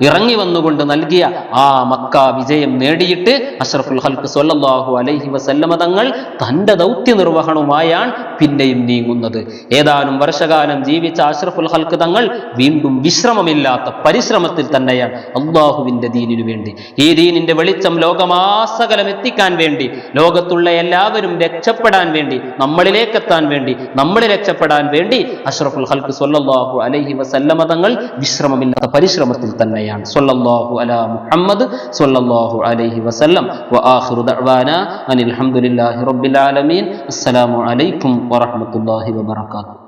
ഇറങ്ങി വന്നുകൊണ്ട് നൽകിയ ആ മക്ക വിജയം നേടിയിട്ട് അഷ്റഫുൽ ഖൽഖ് സ്വല്ലല്ലാഹു അലൈഹി വസല്ലമ തങ്ങൾ തന്റെ ദൗത്യ നിർവഹണവുമായാണ് പിന്നെയും നീങ്ങുന്നത്. ഏതാനും വർഷകാലം ജീവിച്ച അഷ്റഫുൽ ഖൽഖ് തങ്ങൾ വീണ്ടും വിശ്രമമില്ലാത്ത പരിശ്രമത്തിൽ തന്നെയാണ് അള്ളാഹുവിന്റെ ദീനിനു വേണ്ടി, ഈ ദീനിന്റെ വെളിച്ചം ലോകമാസകലം എത്തിക്കാൻ വേണ്ടി, ലോകത്തുള്ള എല്ലാവരും രക്ഷപ്പെടാൻ വേണ്ടി, നമ്മളിലേക്ക് എത്താൻ വേണ്ടി, നമ്മൾ രക്ഷപ്പെടാൻ വേണ്ടി അഷ്റഫുൽ ഖൽഖ് സ്വല്ലല്ലാഹു അലൈഹി വസല്ലമ തങ്ങൾ വിശ്രമമില്ലാത്ത പരിശ്രമത്തിൽ തന്നെയാണ്. സ്വല്ലല്ലാഹു അലാ മുഹമ്മദ് സ്വല്ലല്ലാഹു അലൈഹി വസല്ലം. വആഖിറു ദഅ്വാനാ അനിൽ ഹംദുലില്ലാഹി റബ്ബിൽ ആലമീൻ. അസ്സലാമു അലൈക്കും വറഹ്മത്തുള്ളാഹി വബറകാതുഹു.